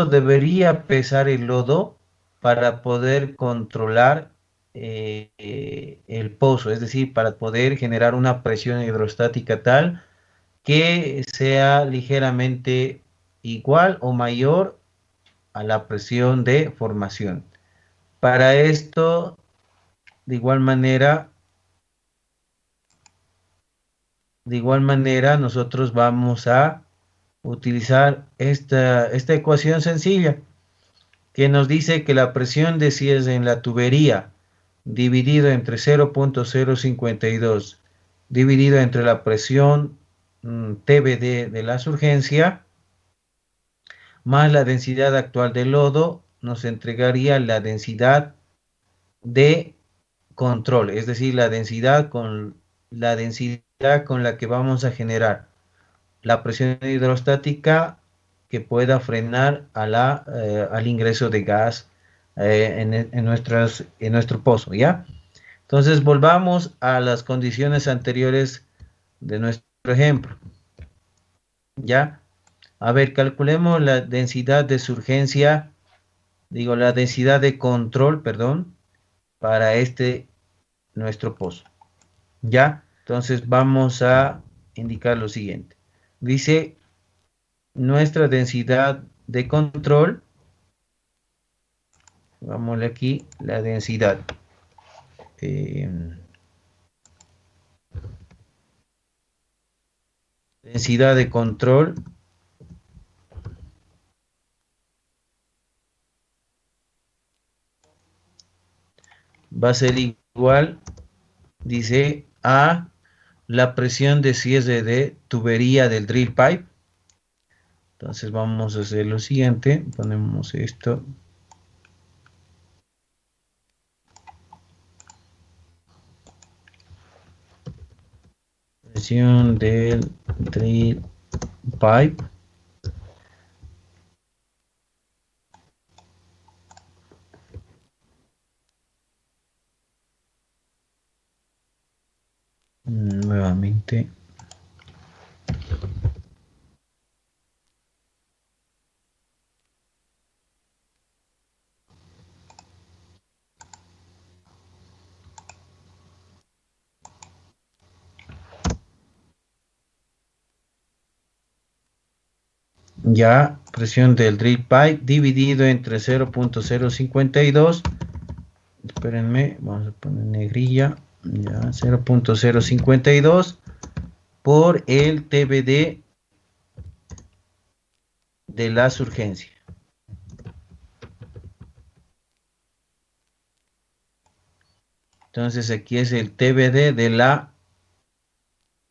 debería pesar el lodo para poder controlar el pozo, es decir, para poder generar una presión hidrostática tal que sea ligeramente igual o mayor a la presión de formación. Para esto, de igual manera, nosotros vamos a utilizar esta ecuación sencilla que nos dice que la presión de cierre en la tubería dividido entre 0.052 dividido entre la presión TBD de la surgencia más la densidad actual del lodo nos entregaría la densidad de control, es decir, la densidad con la que vamos a generar la presión hidrostática que pueda frenar al ingreso de gas en nuestro pozo, ¿ya? Entonces volvamos a las condiciones anteriores de nuestro ejemplo, ¿ya? A ver, calculemos la densidad de surgencia, la densidad de control, perdón, para nuestro pozo, ¿ya? Entonces vamos a indicar lo siguiente. Dice nuestra densidad de control, vámonos aquí, la densidad. Densidad de control va a ser igual, dice, a la presión de cierre de tubería del drill pipe. Entonces vamos a hacer lo siguiente, ponemos esto. Presión del drill pipe. Nuevamente. Ya, presión del drill pipe dividido entre 0.052. Espérenme, vamos a poner negrilla. Ya, 0.052 por el TBD de la surgencia. Entonces aquí es el TBD de la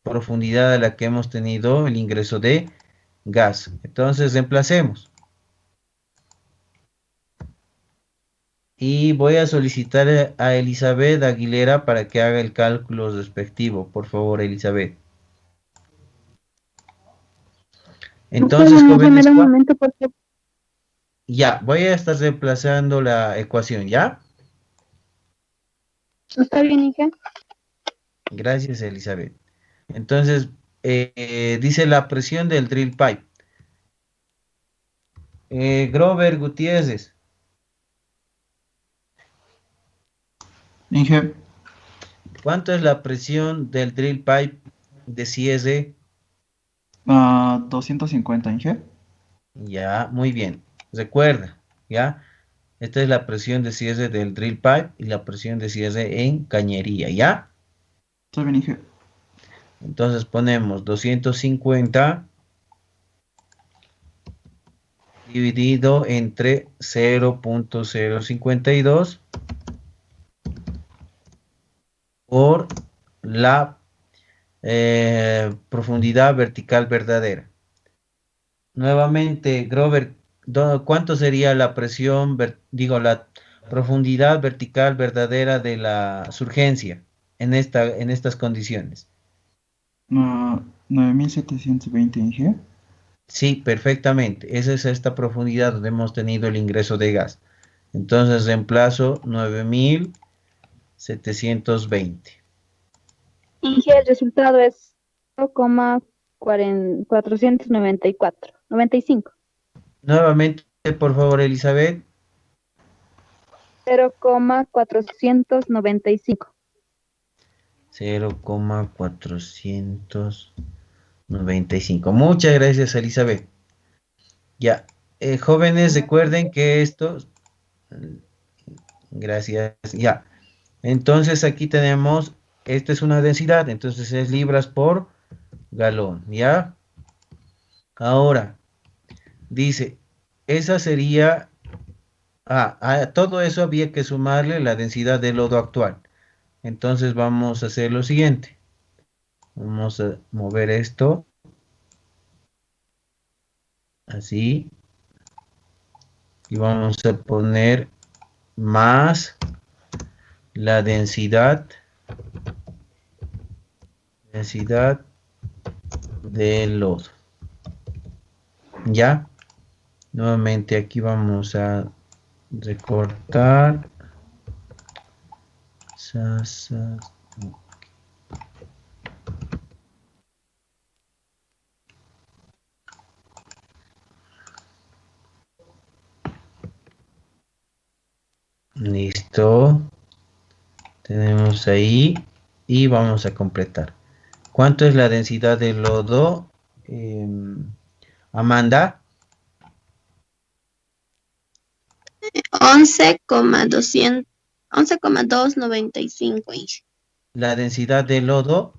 profundidad a la que hemos tenido el ingreso de gas. Entonces reemplacemos. Y voy a solicitar a Elizabeth Aguilera para que haga el cálculo respectivo. Por favor, Elizabeth. Está Entonces, bien, Inge, me jóvenes, da un momento porque ya, voy a estar reemplazando la ecuación, ¿ya? está bien, Inge. Gracias, Elizabeth. Entonces, dice la presión del drill pipe. Grover Gutiérrez, Inge, ¿cuánto es la presión del drill pipe de cierre? 250, Inge. Ya, muy bien. Recuerda, ¿ya? Esta es la presión de cierre del drill pipe y la presión de cierre en cañería, ¿ya? Está bien, Inge. Entonces ponemos 250 dividido entre 0.052 por la profundidad vertical verdadera. Nuevamente, Grover, ¿cuánto sería la presión, digo, la profundidad vertical verdadera de la surgencia en estas condiciones? 9720, Inge. Sí, perfectamente. Esa es esta profundidad donde hemos tenido el ingreso de gas. Entonces reemplazo 9720. Inge, el resultado es 0,494, 95. Nuevamente, por favor, Elizabeth. 0,495. 0,495. Muchas gracias, Elizabeth. Ya, jóvenes, recuerden que esto, gracias, ya. Entonces aquí tenemos, esta es una densidad, entonces es libras por galón, ¿ya? Ahora, dice, esa sería, a todo eso había que sumarle la densidad de lodo actual. Entonces vamos a hacer lo siguiente. Vamos a mover esto, así, y vamos a poner más la densidad del lodo. ¿Ya? Nuevamente aquí vamos a recortar. Listo. Tenemos ahí y vamos a completar. ¿Cuánto es la densidad del lodo? Amanda, 11,295, Inge. la densidad del lodo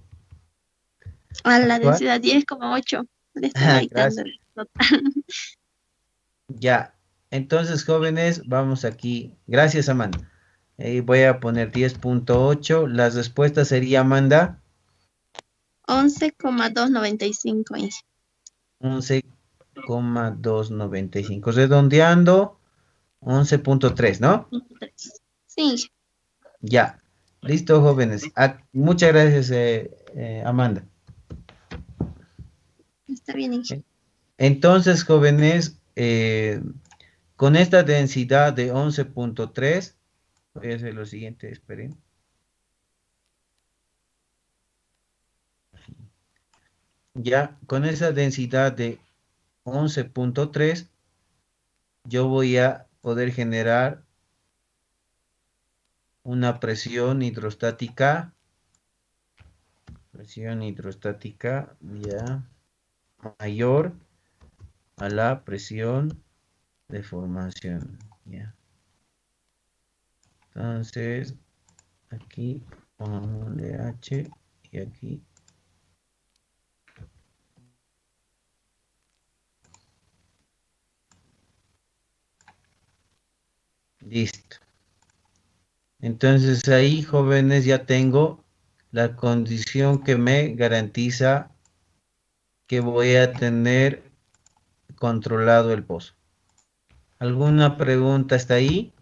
A la actual. densidad 10,8. Le estaba dictando Gracias. el total. Ya. Entonces, jóvenes, vamos aquí. Gracias, Amanda. Voy a poner 10.8. Las respuestas sería, Amanda, 11,295, Inge. 11,295. Redondeando, 11.3, ¿no? Sí, Inge. Ya. Listo, jóvenes. Muchas gracias, Amanda. Está bien, Inge. Entonces, jóvenes, con esta densidad de 11.3, voy a hacer lo siguiente, esperen. Ya, con esa densidad de 11.3, yo voy a poder generar una presión hidrostática ya mayor a la presión de formación. Ya. Entonces, aquí pongámosle H y aquí. Listo. Entonces ahí, jóvenes, ya tengo la condición que me garantiza que voy a tener controlado el pozo. ¿Alguna pregunta hasta ahí?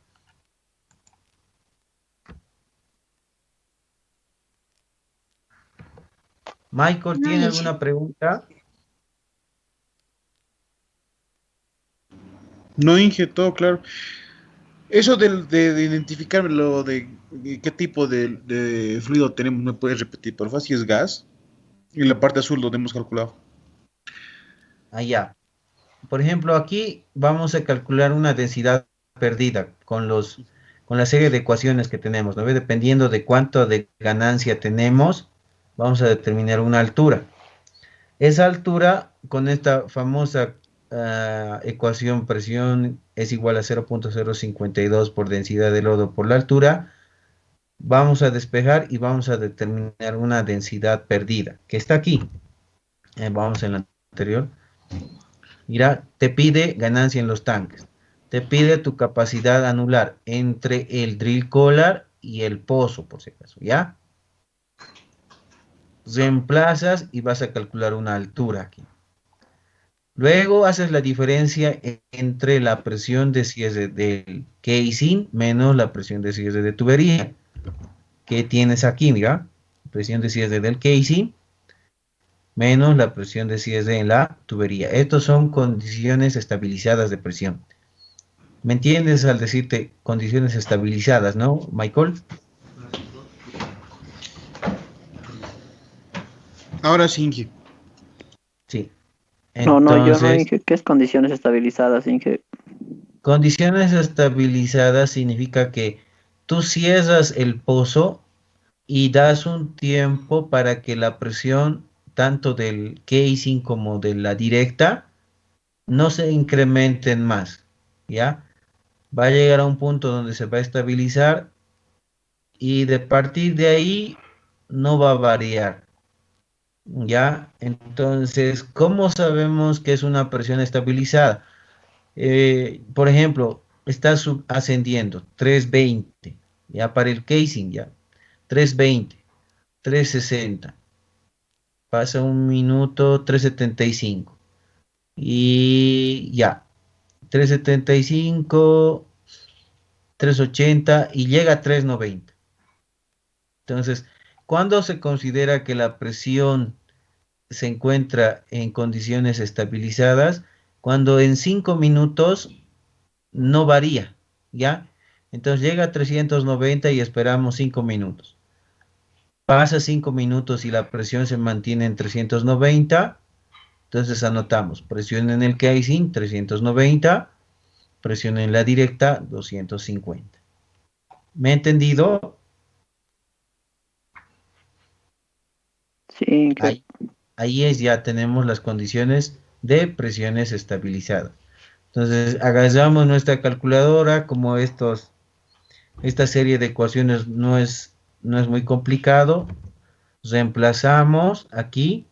Michael, No, ¿tiene Inge. alguna pregunta? No, Inge, todo claro. Eso de identificar lo de qué tipo de fluido tenemos, ¿me puedes repetir, por favor? Si es gas, y la parte azul donde hemos calculado. Allá. Por ejemplo, aquí vamos a calcular una densidad perdida con la serie de ecuaciones que tenemos, ¿no ve? Dependiendo de cuánto de ganancia tenemos, vamos a determinar una altura. Esa altura, con esta famosa ecuación presión es igual a 0.052 por densidad de lodo por la altura, vamos a despejar y vamos a determinar una densidad perdida, que está aquí. Vamos en la anterior. Mira, te pide ganancia en los tanques. Te pide tu capacidad anular entre el drill collar y el pozo, por si acaso, ¿ya? Reemplazas y vas a calcular una altura aquí. Luego haces la diferencia entre la presión de cierre del casing menos la presión de cierre de tubería. ¿Qué tienes aquí? Mira, presión de cierre del casing menos la presión de cierre en la tubería. Estos son condiciones estabilizadas de presión. ¿Me entiendes al decirte condiciones estabilizadas, no, Michael? Ahora sí, Inge. Sí. No, yo no, Entonces, Inge. ¿Qué es condiciones estabilizadas, Inge? condiciones estabilizadas significa que tú cierras el pozo y das un tiempo para que la presión tanto del casing como de la directa no se incrementen más, ¿ya? Va a llegar a un punto donde se va a estabilizar y de partir de ahí no va a variar, ¿ya? Entonces, ¿cómo sabemos que es una presión estabilizada? Por ejemplo, está ascendiendo 320, ya para el casing, ya 320, 360, pasa un minuto 375 y ya, 375, 380 y llega a 390. Entonces, ¿cuándo se considera que la presión se encuentra en condiciones estabilizadas? Cuando en 5 minutos no varía, ¿ya? Entonces llega a 390 y esperamos 5 minutos. Pasa 5 minutos y la presión se mantiene en 390. Entonces anotamos presión en el casing 390, presión en la directa 250. ¿Me he entendido? Sí, Inge. Ahí es, ya tenemos las condiciones de presiones estabilizadas. Entonces agarramos nuestra calculadora, como esta serie de ecuaciones no es muy complicado. Reemplazamos aquí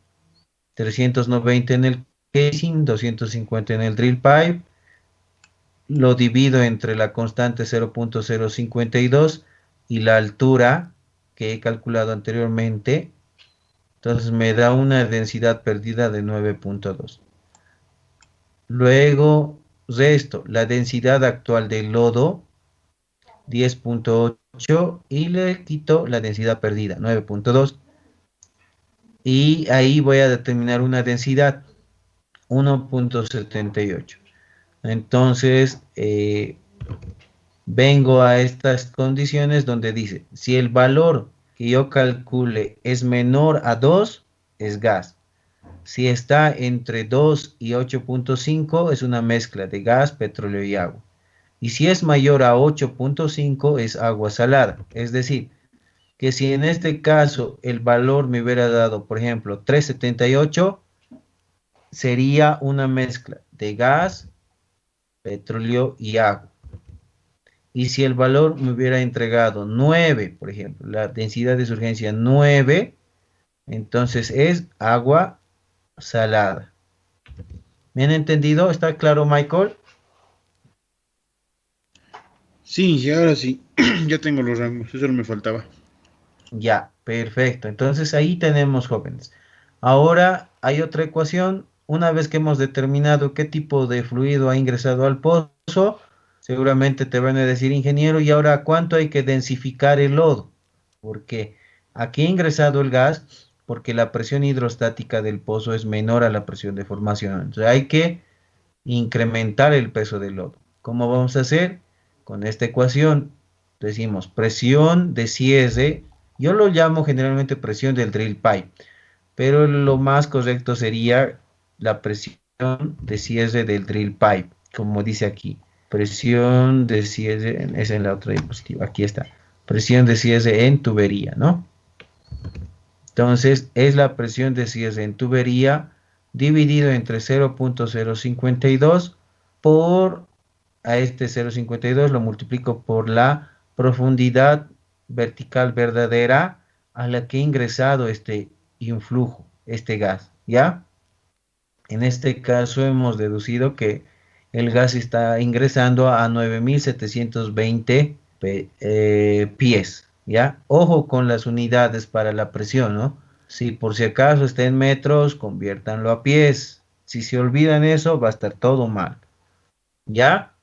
390 en el casing, 250 en el drill pipe. Lo divido entre la constante 0.052 y la altura que he calculado anteriormente. Entonces me da una densidad perdida de 9.2. Luego resto la densidad actual del lodo, 10.8, y le quito la densidad perdida, 9.2. Y ahí voy a determinar una densidad, 1.78. Entonces, vengo a estas condiciones donde dice, si el valor que yo calcule es menor a 2, es gas. Si está entre 2 y 8.5, es una mezcla de gas, petróleo y agua. Y si es mayor a 8.5, es agua salada. Es decir, que si en este caso el valor me hubiera dado, por ejemplo, 378, sería una mezcla de gas, petróleo y agua. Y si el valor me hubiera entregado 9, por ejemplo, la densidad de surgencia 9, entonces es agua salada. ¿Me han entendido? ¿Está claro, Michael? Sí, y ahora sí. Ya tengo los rangos, eso no me faltaba. Ya, perfecto. Entonces ahí tenemos, jóvenes. Ahora hay otra ecuación. Una vez que hemos determinado qué tipo de fluido ha ingresado al pozo, seguramente te van a decir, ingeniero, ¿y ahora cuánto hay que densificar el lodo? Porque aquí ha ingresado el gas, porque la presión hidrostática del pozo es menor a la presión de formación. Entonces hay que incrementar el peso del lodo. ¿Cómo vamos a hacer? Con esta ecuación decimos presión de cierre, yo lo llamo generalmente presión del drill pipe, pero lo más correcto sería la presión de cierre del drill pipe, como dice aquí. Presión de cierre, es en la otra diapositiva, aquí está. Presión de cierre en tubería, ¿no? Entonces, es la presión de cierre en tubería dividido entre 0.052 por, a este 0.52 lo multiplico por la profundidad vertical verdadera a la que ha ingresado este influjo, este gas, ¿ya? En este caso hemos deducido que el gas está ingresando a 9.720 pies, ¿ya? Ojo con las unidades para la presión, ¿no? Si por si acaso está en metros, conviértanlo a pies. Si se olvidan eso, va a estar todo mal, ¿ya?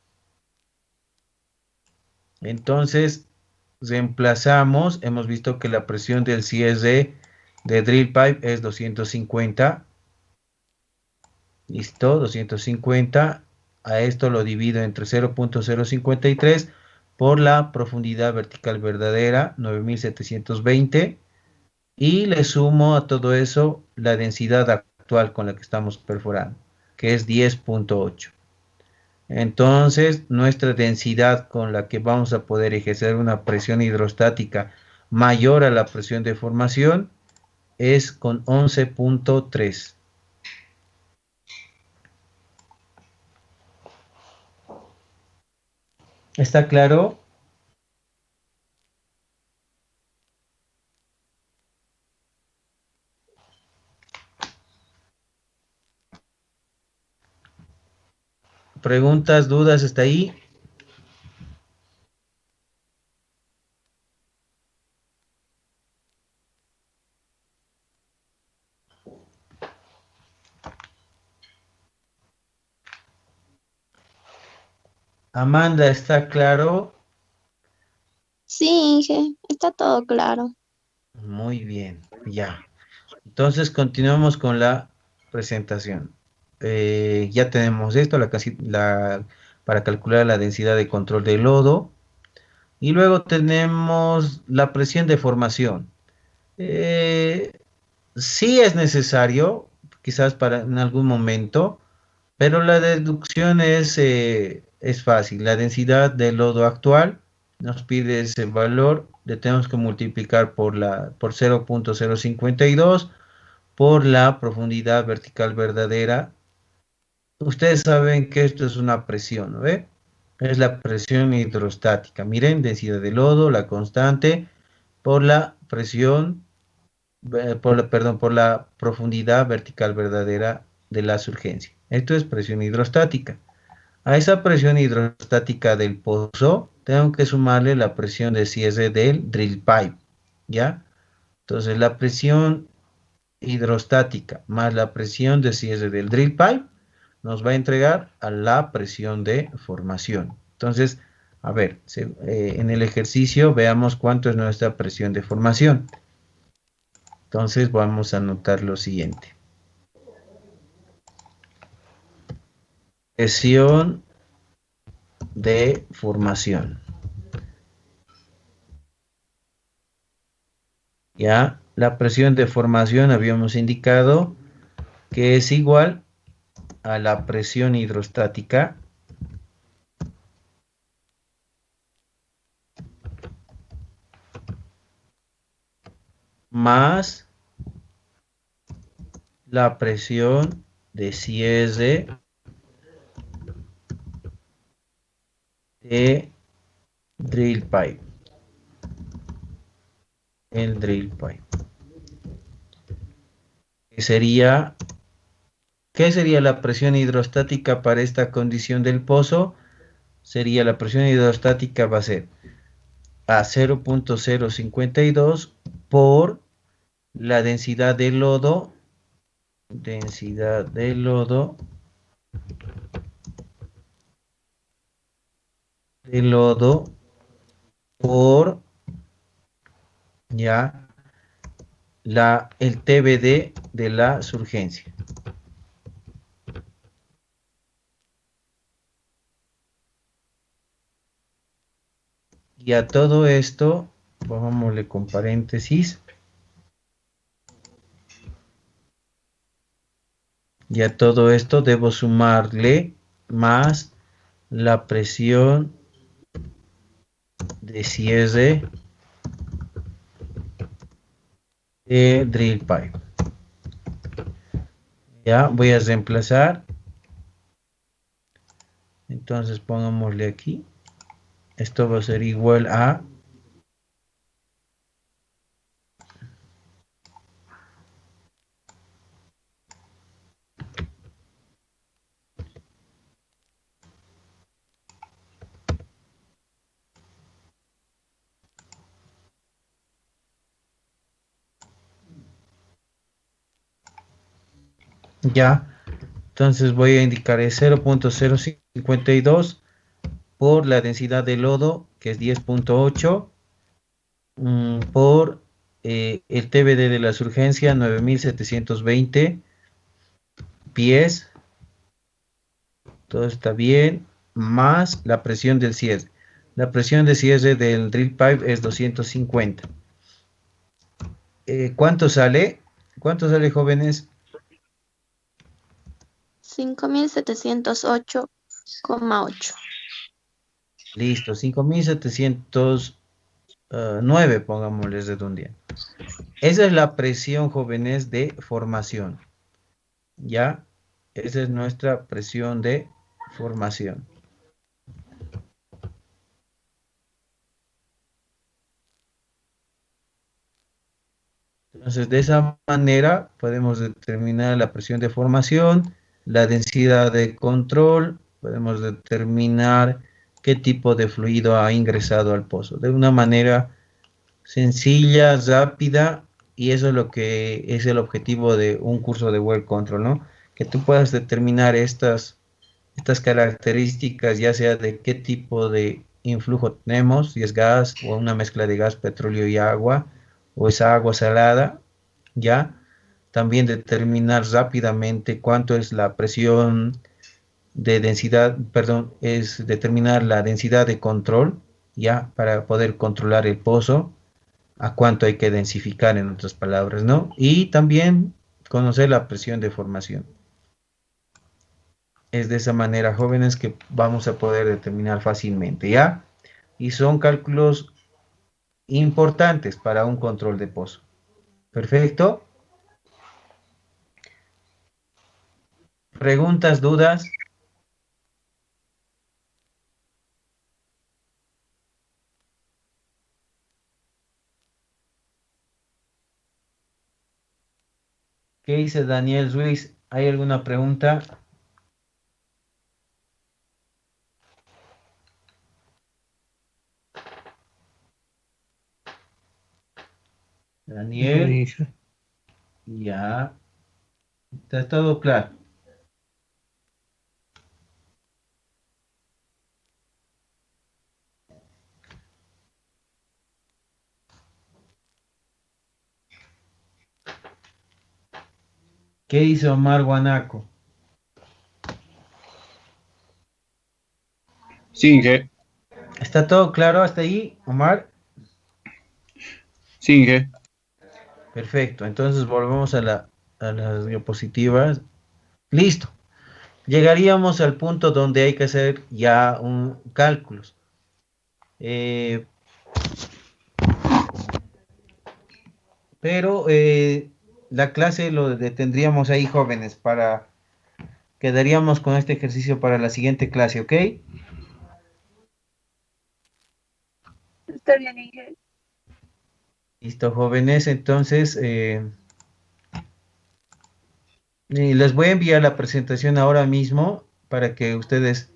Entonces, reemplazamos, hemos visto que la presión del cierre de drill pipe es 250. Listo, 250. A esto lo divido entre 0.053 por la profundidad vertical verdadera, 9.720. Y le sumo a todo eso la densidad actual con la que estamos perforando, que es 10.8. Entonces, nuestra densidad con la que vamos a poder ejercer una presión hidrostática mayor a la presión de formación es con 11.3. ¿Está claro? ¿Preguntas, dudas hasta ahí? Amanda, ¿está claro? Sí, Inge, está todo claro. Muy bien, ya. Entonces continuamos con la presentación. Ya tenemos esto, para calcular la densidad de control de lodo. Y luego tenemos la presión de formación. Eh, sí es necesario, quizás para en algún momento, pero la deducción es fácil. La densidad del lodo actual nos pide ese valor, le tenemos que multiplicar por 0.052 por la profundidad vertical verdadera. Ustedes saben que esto es una presión, ¿no ve? Es la presión hidrostática. Miren, densidad de lodo, la constante, por la presión, perdón, por la profundidad vertical verdadera de la surgencia. Esto es presión hidrostática. A esa presión hidrostática del pozo, tengo que sumarle la presión de cierre del drill pipe, ¿ya? Entonces, la presión hidrostática más la presión de cierre del drill pipe nos va a entregar a la presión de formación. Entonces, a ver, en el ejercicio veamos cuánto es nuestra presión de formación. Entonces vamos a anotar lo siguiente. Presión de formación. Ya, la presión de formación habíamos indicado que es igual a la presión hidrostática más la presión de cierre de drill pipe. El drill pipe. ¿Qué sería la presión hidrostática para esta condición del pozo? Sería la presión hidrostática va a ser a 0.052 por la densidad de lodo, por ya el TBD de la surgencia. Y a todo esto, pongámosle con paréntesis. Y a todo esto debo sumarle más la presión de cierre de drill pipe. Ya voy a reemplazar. Entonces pongámosle aquí. Esto va a ser igual a ya. Entonces voy a indicar es 0.052 por la densidad de lodo, que es 10.8, por el TBD de la surgencia, 9720 pies. Todo está bien, más la presión del cierre. La presión de cierre del drill pipe es 250. ¿Cuánto sale? ¿Cuánto sale, jóvenes? 5.708,8. Listo, 5.709, pongámosles redondeando. Esa es la presión, jóvenes, de formación. ¿Ya? Esa es nuestra presión de formación. Entonces, de esa manera podemos determinar la presión de formación, la densidad de control, podemos determinar qué tipo de fluido ha ingresado al pozo. De una manera sencilla, rápida, y eso es lo que es el objetivo de un curso de Well Control, ¿no? Que tú puedas determinar estas características, ya sea de qué tipo de influjo tenemos, si es gas o una mezcla de gas, petróleo y agua, o es agua salada, ¿ya? También determinar rápidamente cuánto es la presión de densidad, perdón, es determinar la densidad de control, ¿ya? Para poder controlar el pozo, a cuánto hay que densificar, en otras palabras, ¿no? Y también conocer la presión de formación. Es de esa manera, jóvenes, que vamos a poder determinar fácilmente, ¿ya? Y son cálculos importantes para un control de pozo. Perfecto. ¿Preguntas, dudas? ¿Qué dice Daniel Ruiz? ¿Hay alguna pregunta? No, Daniel, inge. ya. Está todo claro. ¿Qué dice Omar Guanaco? Sí, Inge. ¿Está todo claro hasta ahí, Omar? Sí, Inge. Perfecto. Entonces volvemos a las diapositivas. Listo. Llegaríamos al punto donde hay que hacer ya cálculos. Pero la clase lo detendríamos ahí, jóvenes, quedaríamos con este ejercicio para la siguiente clase, ¿ok? Está bien, Inge. Listo, jóvenes, entonces les voy a enviar la presentación ahora mismo para que ustedes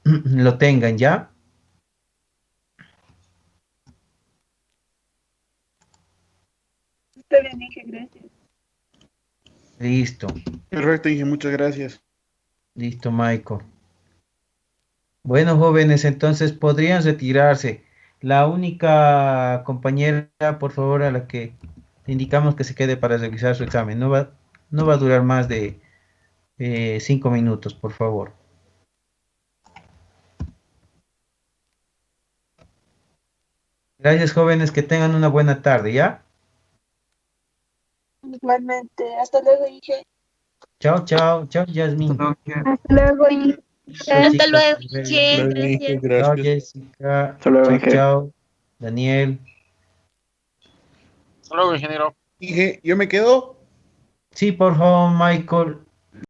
lo tengan ya. Está bien, Inge, gracias. Listo, Perfecto, Inge, muchas gracias. listo, Michael. Bueno, jóvenes, entonces podrían retirarse. La única compañera, por favor, a la que le indicamos que se quede para realizar su examen. No va a durar más de 5 minutos, por favor. Gracias, jóvenes, que tengan una buena tarde, ¿ya? Igualmente. Hasta luego, Inge. Chao, chao, chao, Yasmin. Hasta luego, Inge. Chao, Hasta chicos, luego, nos vemos. Inge, Luego, Inge, gracias. Chao, gracias. Jessica. Hasta luego, Chao, Inge. chao. Daniel. Hasta luego, ingeniero. Dije, yo me quedo. Sí, por favor, Michael.